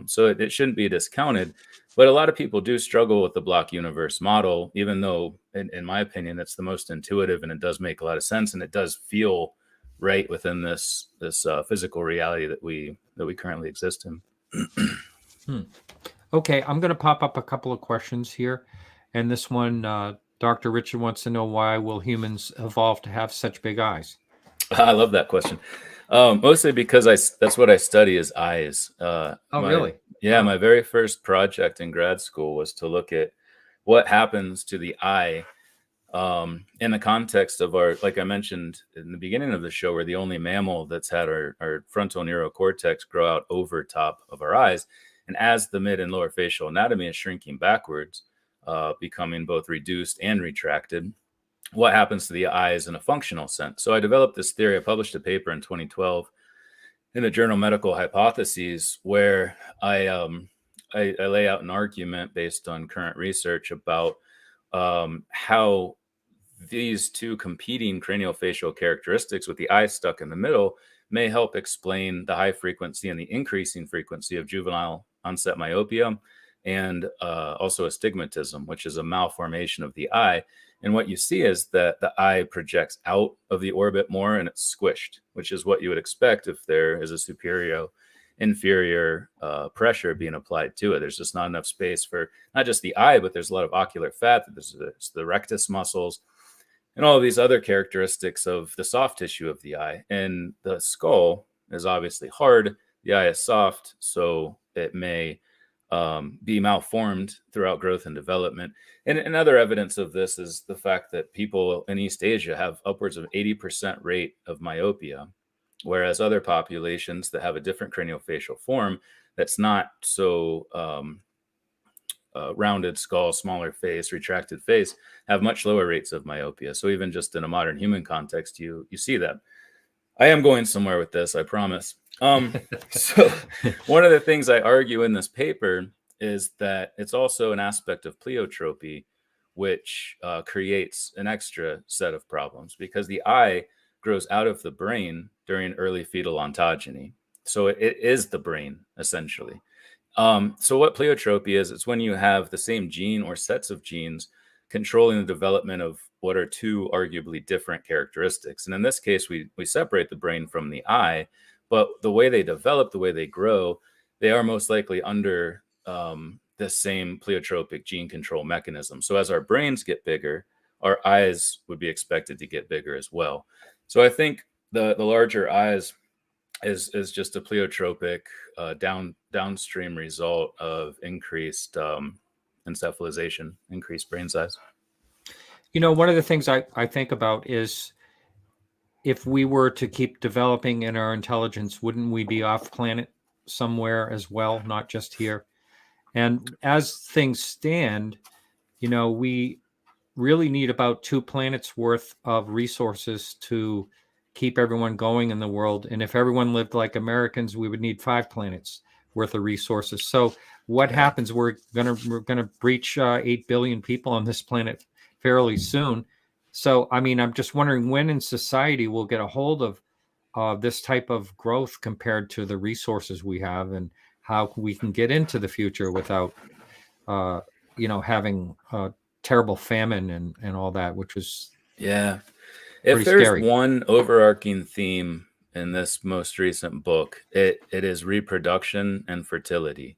So it shouldn't be discounted. But a lot of people do struggle with the block universe model, even though, in my opinion, it's the most intuitive and it does make a lot of sense, and it does feel right within this physical reality that we currently exist in. Okay, I'm going to pop up a couple of questions here, and this one, Dr. Richard wants to know, why will humans evolve to have such big eyes? I love that question. Mostly because that's what I study, is eyes. Really? Yeah, my very first project in grad school was to look at what happens to the eye in the context of our, like I mentioned in the beginning of the show, we're the only mammal that's had our frontal neurocortex grow out over top of our eyes. And as the mid and lower facial anatomy is shrinking backwards, becoming both reduced and retracted, what happens to the eyes in a functional sense? So I developed this theory. I published a paper in 2012. in the journal Medical Hypotheses, where I lay out an argument based on current research about how these two competing craniofacial characteristics with the eye stuck in the middle may help explain the high frequency and the increasing frequency of juvenile onset myopia and also astigmatism, which is a malformation of the eye. And what you see is that the eye projects out of the orbit more and it's squished, which is what you would expect if there is a superior inferior pressure being applied to it. There's just not enough space for not just the eye, but there's a lot of ocular fat. There's the rectus muscles and all of these other characteristics of the soft tissue of the eye. And the skull is obviously hard. The eye is soft, so it may be malformed throughout growth and development. And another evidence of this is the fact that people in East Asia have upwards of 80% rate of myopia, whereas other populations that have a different craniofacial form that's not so rounded skull, smaller face, retracted face, have much lower rates of myopia. So even just in a modern human context, you see that. I am going somewhere with this, I promise. So one of the things I argue in this paper is that it's also an aspect of pleiotropy, which creates an extra set of problems because the eye grows out of the brain during early fetal ontogeny. So it is the brain, essentially. So what pleiotropy is, it's when you have the same gene or sets of genes controlling the development of what are two arguably different characteristics. And in this case, we separate the brain from the eye, but the way they develop, the way they grow, they are most likely under the same pleiotropic gene control mechanism. So as our brains get bigger, our eyes would be expected to get bigger as well. So I think the larger eyes is just a pleiotropic downstream result of increased encephalization, increased brain size. You know, one of the things I think about is if we were to keep developing in our intelligence, wouldn't we be off planet somewhere as well, not just here? And as things stand, you know, we really need about 2 planets worth of resources to keep everyone going in the world. And if everyone lived like Americans, we would need 5 planets worth of resources. So what happens? We're gonna breach 8 billion people on this planet fairly soon. So, I mean, I'm just wondering when in society we'll get a hold of this type of growth compared to the resources we have, and how we can get into the future without, having terrible famine and all that, which was If there's scary. one overarching theme in this most recent book, it is reproduction and fertility,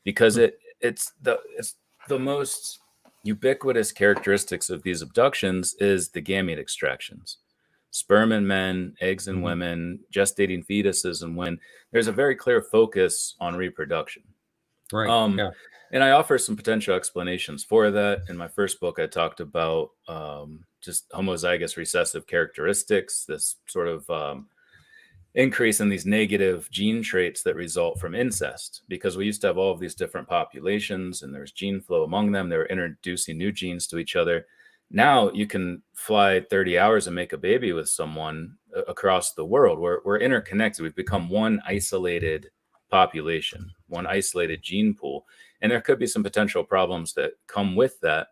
because it's the most ubiquitous characteristics of these abductions is the gamete extractions. Sperm in men, eggs in women, gestating fetuses in women. There's a very clear focus on reproduction. Right. And I offer some potential explanations for that. In my first book, I talked about just homozygous recessive characteristics, this sort of increase in these negative gene traits that result from incest, because we used to have all of these different populations and there's gene flow among them. They were introducing new genes to each other. Now you can fly 30 hours and make a baby with someone across the world. We're interconnected. We've become one isolated population, one isolated gene pool. And there could be some potential problems that come with that.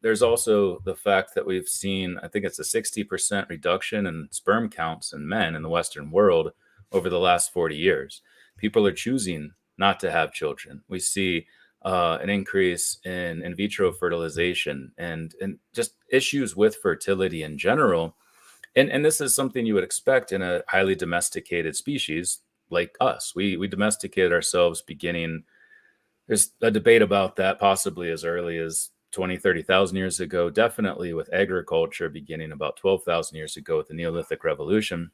There's also the fact that we've seen, I think it's a 60% reduction in sperm counts in men in the Western world over the last 40 years. People are choosing not to have children. We see an increase in vitro fertilization and just issues with fertility in general. And this is something you would expect in a highly domesticated species like us. We domesticated ourselves beginning, there's a debate about that possibly as early as 20, 30,000 years ago, definitely with agriculture beginning about 12,000 years ago with the Neolithic Revolution.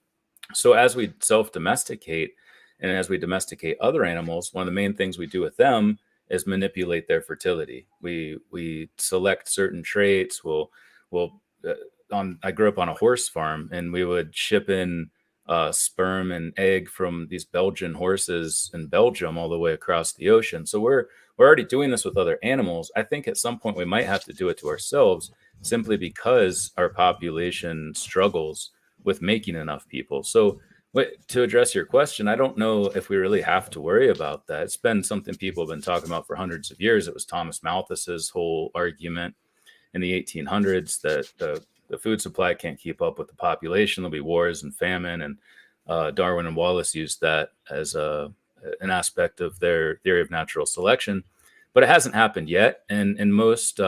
So as we self-domesticate and as we domesticate other animals, one of the main things we do with them is manipulate their fertility. We select certain traits. I grew up on a horse farm, and we would ship in sperm and egg from these Belgian horses in Belgium all the way across the ocean. So we're already doing this with other animals. I think at some point we might have to do it to ourselves, simply because our population struggles with making enough people. So To address your question, I don't know if we really have to worry about that. It's been something people have been talking about for hundreds of years. It was Thomas Malthus's whole argument in the 1800s that the food supply can't keep up with the population. There'll be wars and famine, and Darwin and Wallace used that as an aspect of their theory of natural selection. But it hasn't happened yet, and most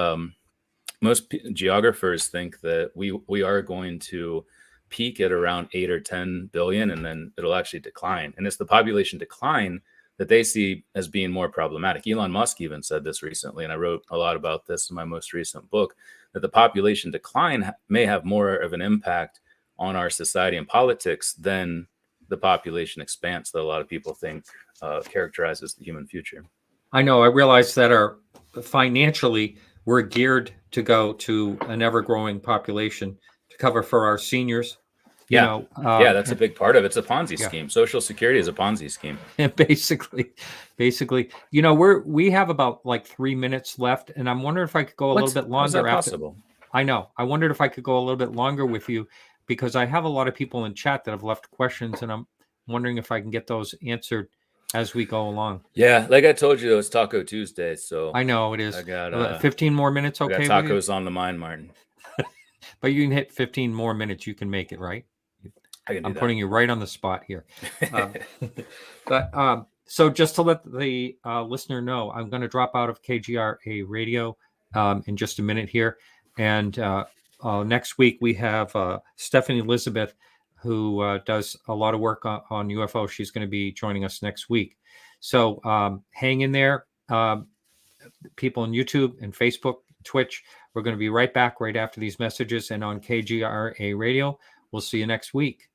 geographers think that we are going to peak at around 8 or 10 billion, and then it'll actually decline. And it's the population decline that they see as being more problematic. Elon Musk even said this recently, and I wrote a lot about this in my most recent book, that the population decline may have more of an impact on our society and politics than the population expanse that a lot of people think characterizes the human future. I know. I realize that financially we're geared to go to an ever-growing population to cover for our seniors. Yeah, that's a big part of it. It's a Ponzi scheme. Social Security is a Ponzi scheme. And basically, we have about like 3 minutes left, and I'm wondering if I could go a little bit longer. How's that possible? I know. I wondered if I could go a little bit longer with you, because I have a lot of people in chat that have left questions, and I'm wondering if I can get those answered as we go along. Yeah, like I told you, it's Taco Tuesday, so I know it is. I got 15 more minutes. Okay, I got tacos on the mind, Martin. But you can hit 15 more minutes. You can make it, right? I'm putting you right on the spot here. So just to let the listener know, I'm going to drop out of KGRA radio in just a minute here. And next week we have Stephanie Elizabeth, who does a lot of work on UFO. She's going to be joining us next week. So hang in there, people on YouTube and Facebook, Twitch. We're going to be right back right after these messages, and on KGRA radio. We'll see you next week.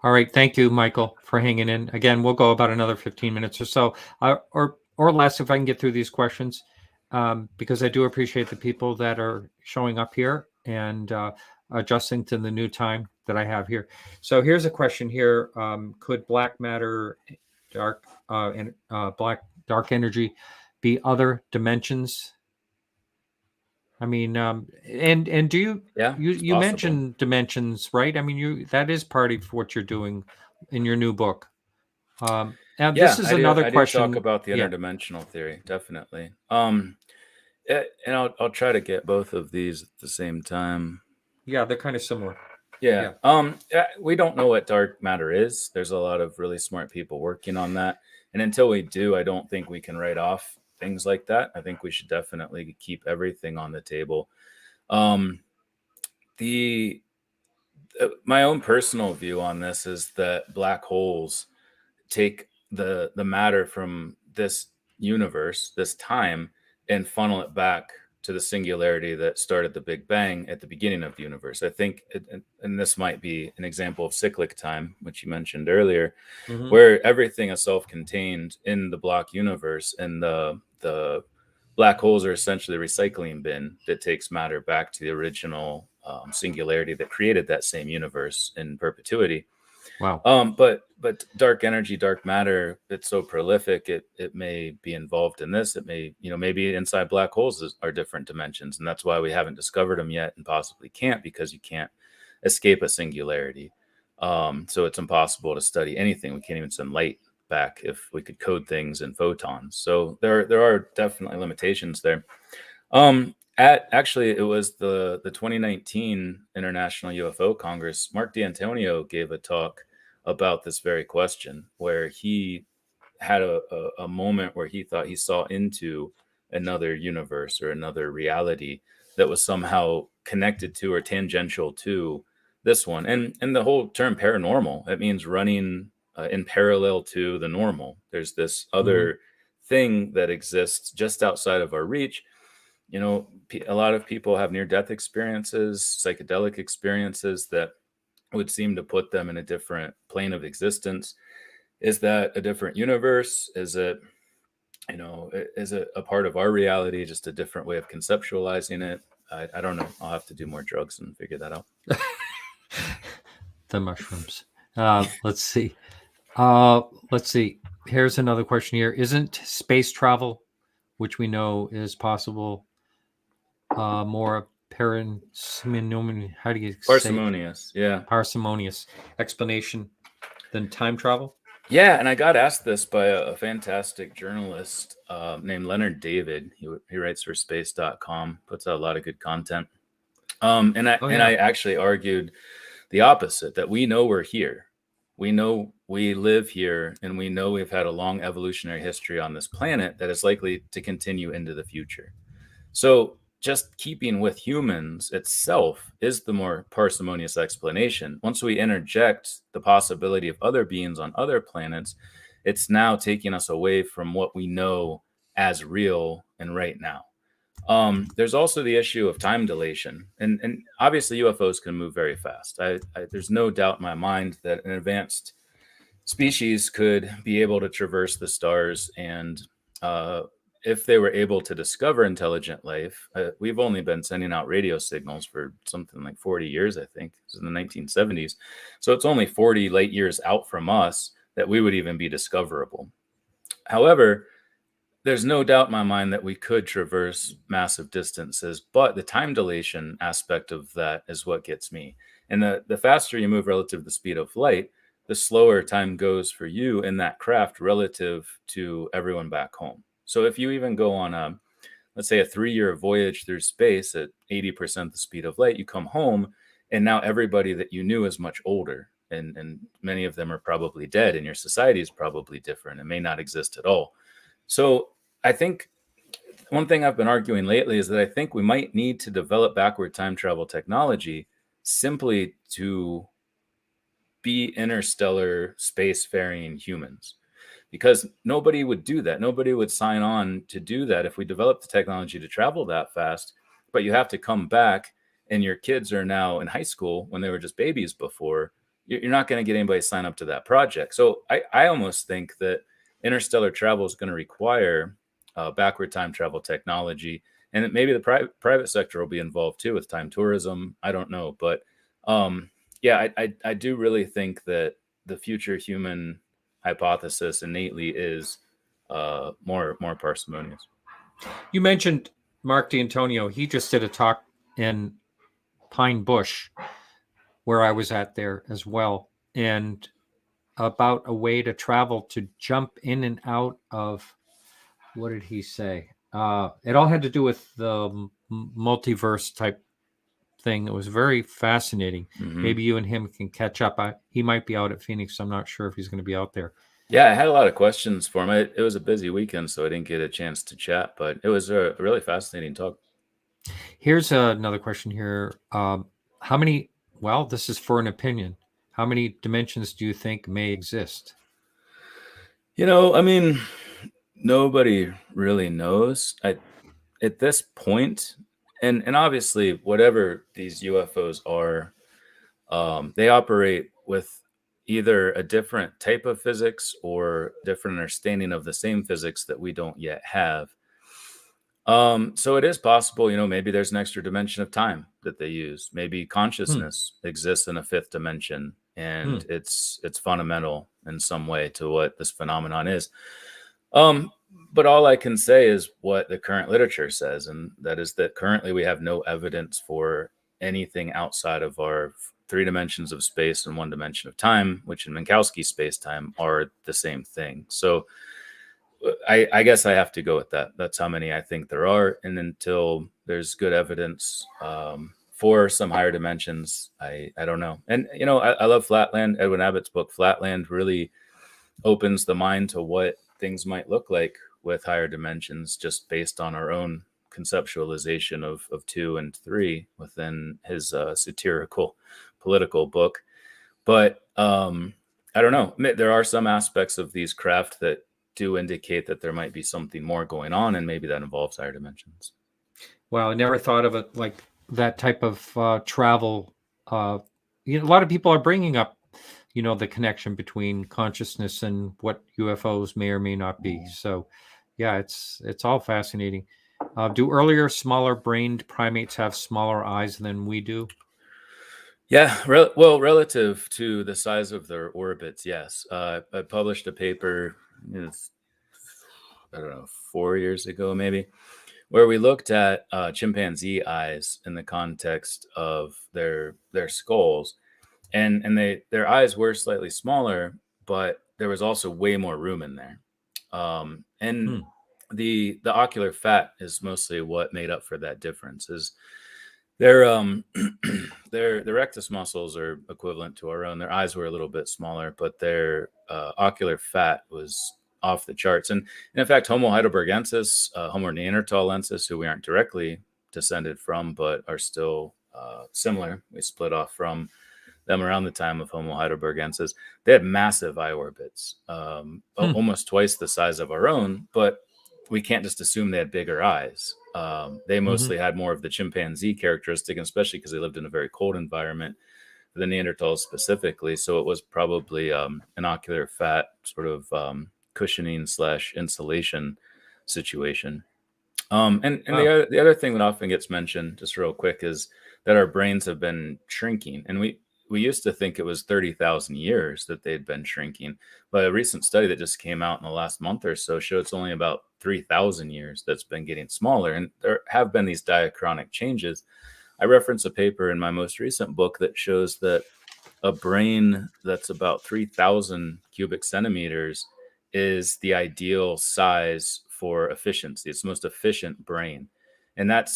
All right. Thank you, Michael, for hanging in. Again, we'll go about another 15 minutes or so, or less if I can get through these questions, because I do appreciate the people that are showing up here and adjusting to the new time that I have here. So here's a question here. Could black matter, dark energy be other dimensions? I mean, and do you? Yeah, you mentioned dimensions, right? I mean, that is part of what you're doing in your new book. And this is another question. I do talk about the interdimensional theory, definitely. And I'll try to get both of these at the same time. Yeah, they're kind of similar. Yeah. We don't know what dark matter is. There's a lot of really smart people working on that, and until we do, I don't think we can write off things like that. I think we should definitely keep everything on the table. My own personal view on this is that black holes take the matter from this universe, this time, and funnel it back to the singularity that started the Big Bang at the beginning of the universe. I think, and this might be an example of cyclic time, which you mentioned earlier, where everything is self-contained in the block universe, and the black holes are essentially a recycling bin that takes matter back to the original singularity that created that same universe in perpetuity. Wow. But dark energy, dark matter, it's so prolific, it may be involved in this. It may, maybe inside black holes are different dimensions, and that's why we haven't discovered them yet, and possibly can't, because you can't escape a singularity. So it's impossible to study anything. We can't even send light back if we could code things in photons. So there are definitely limitations there. Actually, it was the 2019 International UFO Congress. Mark D'Antonio gave a talk about this very question, where he had a moment where he thought he saw into another universe or another reality that was somehow connected to or tangential to this one. And the whole term paranormal, it means running in parallel to the normal. There's this other thing that exists just outside of our reach. A lot of people have near-death experiences, psychedelic experiences that would seem to put them in a different plane of existence. Is that a different universe? Is it, is it a part of our reality, just a different way of conceptualizing it? I don't know. I'll have to do more drugs and figure that out. The mushrooms. Let's see. Let's see. Here's another question here. Isn't space travel, which we know is possible, more parsimonious? How do you Parsimonious, yeah. Parsimonious explanation than time travel? Yeah, and I got asked this by a fantastic journalist named Leonard David. He writes for space.com, puts out a lot of good content. And I actually argued the opposite, that we know we're here. We know we live here, and we know we've had a long evolutionary history on this planet that is likely to continue into the future. So just keeping with humans itself is the more parsimonious explanation. Once we interject the possibility of other beings on other planets, it's now taking us away from what we know as real and right now. There's also the issue of time dilation, and obviously UFOs can move very fast. There's no doubt in my mind that an advanced species could be able to traverse the stars, and if they were able to discover intelligent life, we've only been sending out radio signals for something like 40 years, I think. It was in the 1970s. So it's only 40 light years out from us that we would even be discoverable. However, there's no doubt in my mind that we could traverse massive distances, but the time dilation aspect of that is what gets me. And the faster you move relative to the speed of light, the slower time goes for you in that craft relative to everyone back home. So if you even go on let's say a 3-year voyage through space at 80% the speed of light, you come home and now everybody that you knew is much older, and many of them are probably dead, and your society is probably different. It may not exist at all. So I think one thing I've been arguing lately is that I think we might need to develop backward time travel technology simply to be interstellar spacefaring humans, because nobody would do that. Nobody would sign on to do that if we developed the technology to travel that fast. But you have to come back, and your kids are now in high school when they were just babies before. You're not going to get anybody to sign up to that project. So I almost think that interstellar travel is going to require backward time travel technology, and maybe the private sector will be involved too with time tourism. I don't know, but yeah, I do really think that the future human hypothesis innately is more parsimonious. You mentioned Mark D'Antonio. He just did a talk in Pine Bush, where I was at there as well, and about a way to travel to jump in and out of, what did he say? It all had to do with the multiverse type thing. It was very fascinating. Mm-hmm. Maybe you and him can catch up. He might be out at Phoenix. I'm not sure if he's going to be out there. Yeah, I had a lot of questions for him. It was a busy weekend, so I didn't get a chance to chat, but it was a really fascinating talk. Here's another question here. How many, well, this is for an opinion. How many dimensions do you think may exist? I mean, nobody really knows at this point. And obviously, whatever these UFOs are, they operate with either a different type of physics or different understanding of the same physics that we don't yet have. So it is possible, maybe there's an extra dimension of time that they use. Maybe consciousness exists in a fifth dimension, and it's fundamental in some way to what this phenomenon is. But all I can say is what the current literature says, and that is that currently we have no evidence for anything outside of our 3 dimensions of space and 1 dimension of time, which in Minkowski space-time are the same thing. So I guess I have to go with that. That's how many I think there are. And until there's good evidence for some higher dimensions, I don't know. And, I love Flatland. Edwin Abbott's book, Flatland, really opens the mind to what things might look like with higher dimensions, just based on our own conceptualization of 2 and 3 within his satirical political book. But I don't know. There are some aspects of these craft that do indicate that there might be something more going on, and maybe that involves higher dimensions. Well, I never thought of it like that type of travel, a lot of people are bringing up, the connection between consciousness and what UFOs may or may not be. So, yeah, it's all fascinating. Do earlier, smaller-brained primates have smaller eyes than we do? Yeah, well, relative to the size of their orbits, yes. I published a paper, I don't know, 4 years ago maybe, where we looked at chimpanzee eyes in the context of their skulls, and their eyes were slightly smaller, but there was also way more room in there. And the ocular fat is mostly what made up for that difference. Is their their rectus muscles are equivalent to our own. Their eyes were a little bit smaller, but their ocular fat was off the charts. And in fact, Homo heidelbergensis, Homo neanderthalensis, who we aren't directly descended from, but are still similar. We split off from them around the time of Homo heidelbergensis. They had massive eye orbits, almost twice the size of our own, but we can't just assume they had bigger eyes. They mostly had more of the chimpanzee characteristic, especially because they lived in a very cold environment, for the Neanderthals specifically. So it was probably an ocular fat sort of cushioning / insulation situation. And Wow. the other thing that often gets mentioned, just real quick, is that our brains have been shrinking, and we used to think it was 30,000 years that they'd been shrinking, but a recent study that just came out in the last month or so showed it's only about 3,000 years that's been getting smaller, and there have been these diachronic changes. I reference a paper in my most recent book that shows that a brain that's about 3,000 cubic centimeters is the ideal size for efficiency. It's the most efficient brain. And that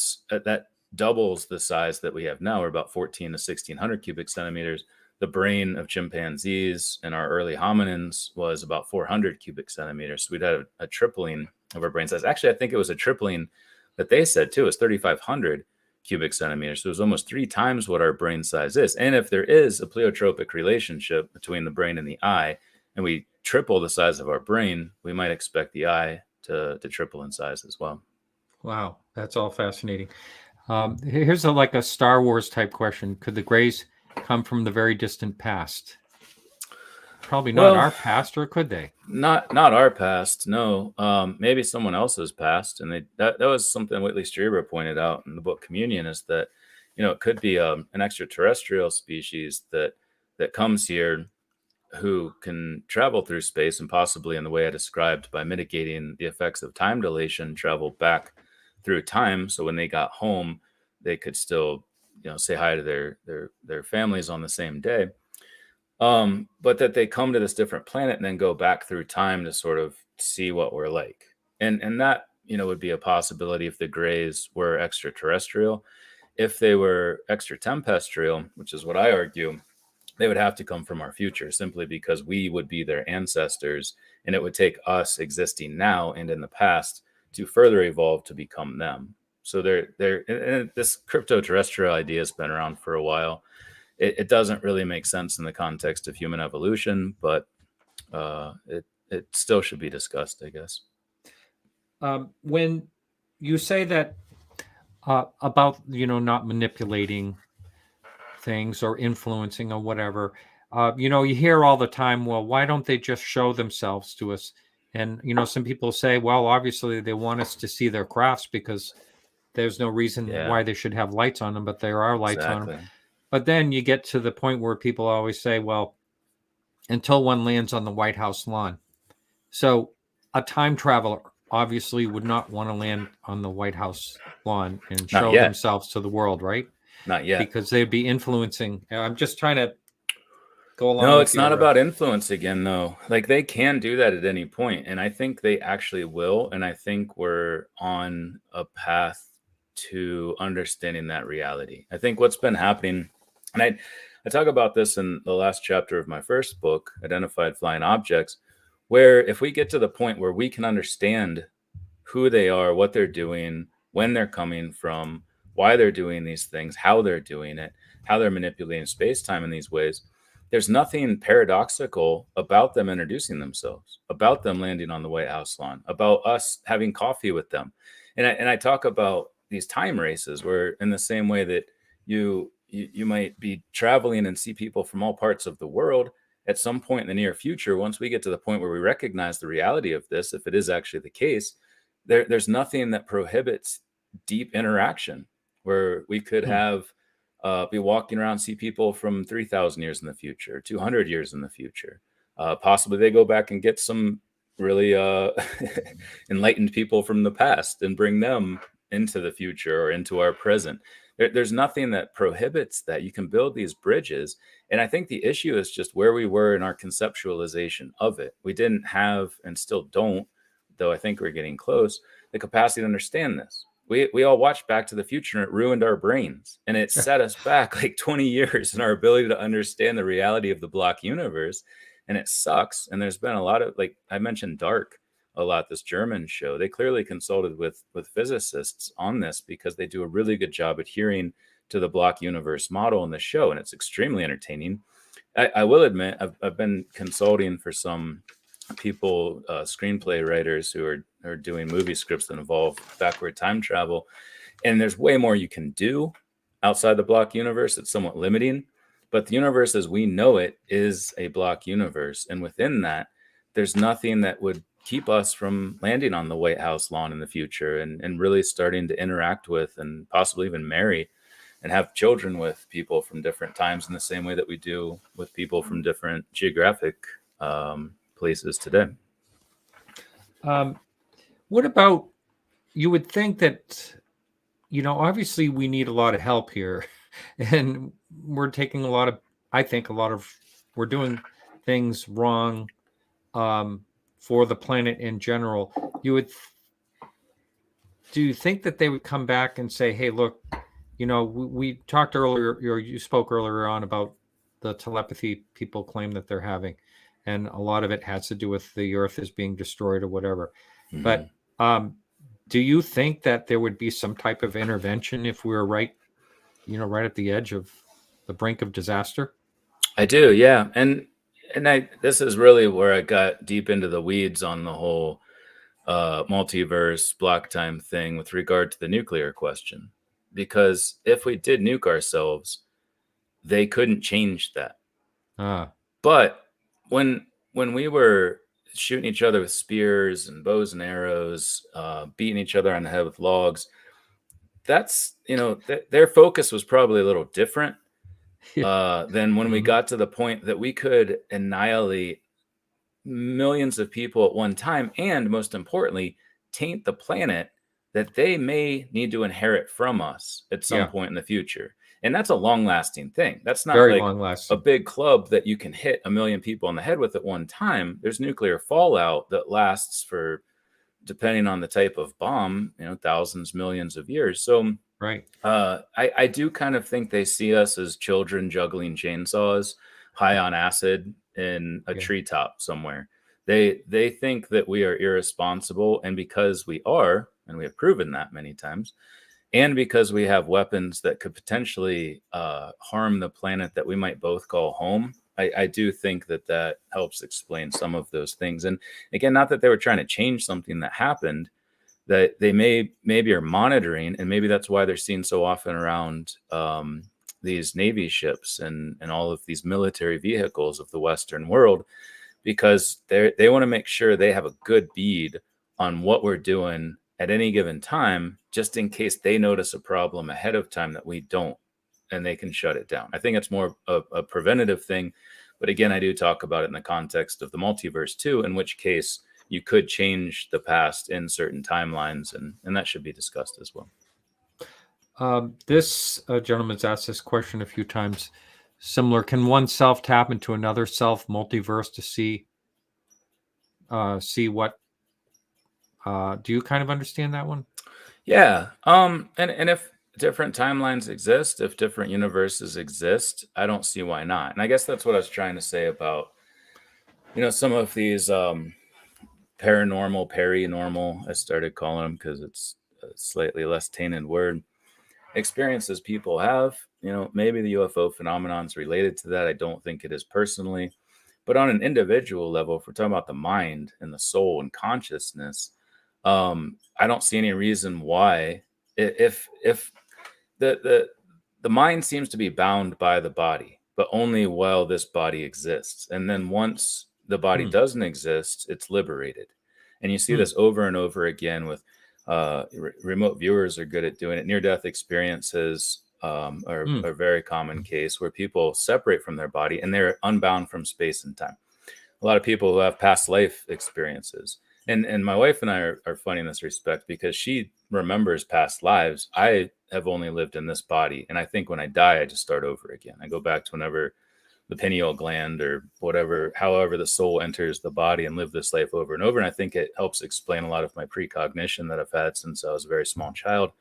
doubles the size that we have now. We're about 14 to 1,600 cubic centimeters. The brain of chimpanzees and our early hominins was about 400 cubic centimeters. So we'd had a tripling of our brain size. Actually, I think it was a tripling that they said too. It's 3,500 cubic centimeters. So it was almost 3 times what our brain size is. And if there is a pleiotropic relationship between the brain and the eye, and we triple the size of our brain, we might expect the eye to triple in size as well. Wow, that's all fascinating. Here's like a Star Wars type question. Could the Greys come from the very distant past? Probably not our past, or could they? Not our past, no. Maybe someone else's past. And that was something Whitley Strieber pointed out in the book Communion, is that, it could be an extraterrestrial species that comes here, who can travel through space, and possibly, in the way I described, by mitigating the effects of time dilation, travel back through time. So when they got home, they could still, say hi to their families on the same day. But that they come to this different planet and then go back through time to sort of see what we're like. And that, would be a possibility if the Greys were extraterrestrial. If they were extratempestrial, which is what I argue, they would have to come from our future, simply because we would be their ancestors, and it would take us existing now and in the past to further evolve to become them. So and this crypto-terrestrial idea has been around for a while. It doesn't really make sense in the context of human evolution, but it still should be discussed, I guess. When you say that about not manipulating things or influencing or whatever, you hear all the time, well, why don't they just show themselves to us? And some people say, well, obviously they want us to see their crafts, because there's no reason why they should have lights on them, but there are lights on them. But then you get to the point where people always say, well, until one lands on the White House lawn. So a time traveler obviously would not want to land on the White House lawn and show themselves to the world, right? Not yet. Because they'd be influencing. I'm just trying to go along. No, it's not about influence again, though. Like, they can do that at any point, and I think they actually will. And I think we're on a path to understanding that reality. I think what's been happening, and I talk about this in the last chapter of my first book, Identified Flying Objects, where if we get to the point where we can understand who they are, what they're doing, when they're coming from, why they're doing these things, how they're doing it, how they're manipulating space-time in these ways, there's nothing paradoxical about them introducing themselves, about them landing on the White House lawn, about us having coffee with them. And I talk about these time races, where in the same way that you you might be traveling and see people from all parts of the world at some point in the near future. Once we get to the point where we recognize the reality of this, if it is actually the case, there's nothing that prohibits deep interaction, where we could have be walking around, see people from 3,000 years in the future, 200 years in the future. Possibly they go back and get some really enlightened people from the past and bring them into the future or into our present. There's nothing that prohibits that. You can build these bridges. And I think the issue is just where we were in our conceptualization of it. We didn't have, and still don't, though I think we're getting close, the capacity to understand this. We all watched Back to the Future and it ruined our brains. And it set us back like 20 years in our ability to understand the reality of the block universe. And it sucks. And there's been a lot of, like I mentioned, Dark a lot, this German show. They clearly consulted with physicists on this because they do a really good job adhering to the block universe model in the show. And it's extremely entertaining. I will admit, I've been consulting for some people, screenplay writers who are doing movie scripts that involve backward time travel. And there's way more you can do outside the block universe. It's somewhat limiting, but the universe as we know it is a block universe. And within that, there's nothing that would keep us from landing on the White House lawn in the future and really starting to interact with and possibly even marry and have children with people from different times in the same way that we do with people from different geographic places today. What about, you would think that, obviously we need a lot of help here, and we're taking we're doing things wrong for the planet in general. Do you think that they would come back and say, hey, look, we talked earlier, you spoke earlier on about the telepathy people claim that they're having, and a lot of it has to do with the earth is being destroyed or whatever. Mm-hmm. But do you think that there would be some type of intervention if we were right at the edge of the brink of disaster? I do, yeah. And this is really where I got deep into the weeds on the whole multiverse block time thing with regard to the nuclear question. Because if we did nuke ourselves, they couldn't change that. But when we were shooting each other with spears and bows and arrows, beating each other on the head with logs, that's, their focus was probably a little different than when we got to the point that we could annihilate millions of people at one time, and most importantly, taint the planet that they may need to inherit from us at some point in the future. And that's a long-lasting thing. That's not very like a big club that you can hit a million people on the head with at one time. There's nuclear fallout that lasts for, depending on the type of bomb, thousands, millions of years. So right. I do kind of think they see us as children juggling chainsaws high on acid in a treetop somewhere. They think that we are irresponsible, and because we are, and we have proven that many times, and because we have weapons that could potentially harm the planet that we might both call home, I do think that helps explain some of those things. And again, not that they were trying to change something that happened, that they maybe are monitoring, and maybe that's why they're seen so often around these Navy ships and all of these military vehicles of the Western world, because they want to make sure they have a good bead on what we're doing at any given time, just in case they notice a problem ahead of time that we don't, and they can shut it down. I think it's more a preventative thing. But again, I do talk about it in the context of the multiverse too, in which case you could change the past in certain timelines, and that should be discussed as well. This gentleman's asked this question a few times. Similar, can one self tap into another self multiverse to see what? Do you kind of understand that one? Yeah. And if different timelines exist, if different universes exist, I don't see why not. And I guess that's what I was trying to say about, some of these paranormal, perinormal, I started calling them because it's a slightly less tainted word, experiences people have. Maybe the UFO phenomenon is related to that. I don't think it is personally. But on an individual level, if we're talking about the mind and the soul and consciousness, I don't see any reason why, if the the mind seems to be bound by the body, but only while this body exists. And then once the body doesn't exist, it's liberated. And you see this over and over again with remote viewers are good at doing it. Near-death experiences are a very common case where people separate from their body and they're unbound from space and time. A lot of people who have past life experiences. And my wife and I are funny in this respect because she remembers past lives. I have only lived in this body. And I think when I die, I just start over again. I go back to whenever the pineal gland or whatever, however the soul enters the body and live this life over and over. And I think it helps explain a lot of my precognition that I've had since I was a very small child.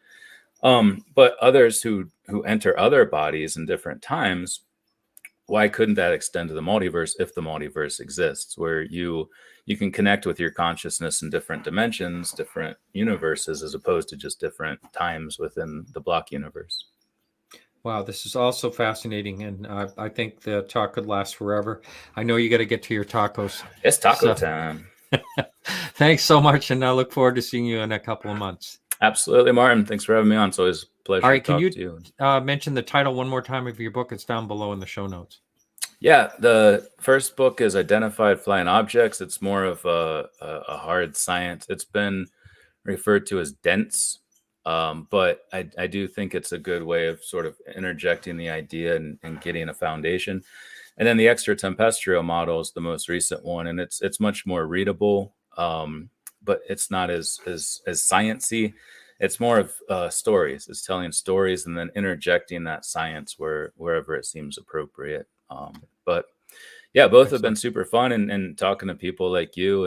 But others who enter other bodies in different times, why couldn't that extend to the multiverse if the multiverse exists, where you can connect with your consciousness in different dimensions, different universes, as opposed to just different times within the block universe? Wow, this is also fascinating, and I think the talk could last forever. I know you got to get to your tacos. It's taco time. Thanks so much, and I look forward to seeing you in a couple of months. Absolutely, Martin. Thanks for having me on. It's always a pleasure. All right, to can talk to you. Mention the title one more time of your book? It's down below in the show notes. Yeah, the first book is Identified Flying Objects. It's more of a hard science. It's been referred to as dense. But I do think it's a good way of sort of interjecting the idea and getting a foundation. And then the Extratempestrial Model is the most recent one, and it's much more readable, but it's not as sciencey. It's more of stories. It's telling stories and then interjecting that science wherever it seems appropriate. But yeah, both have been super fun, and talking to people like you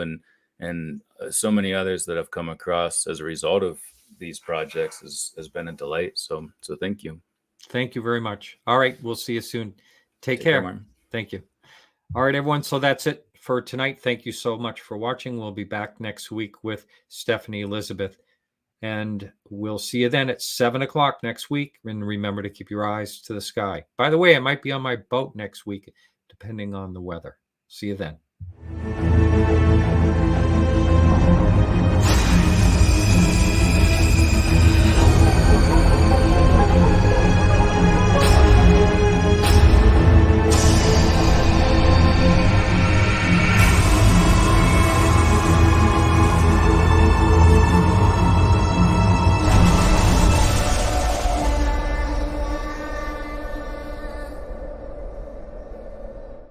and so many others that I've come across as a result of these projects has been a delight. So thank you. Thank you very much. All right, we'll see you soon. Take care. Thank you. All right, everyone. So that's it for tonight. Thank you so much for watching. We'll be back next week with Stephanie Elizabeth, and we'll see you then at 7 o'clock next week. And remember to keep your eyes to the sky. By the way, I might be on my boat next week, depending on the weather. See you then.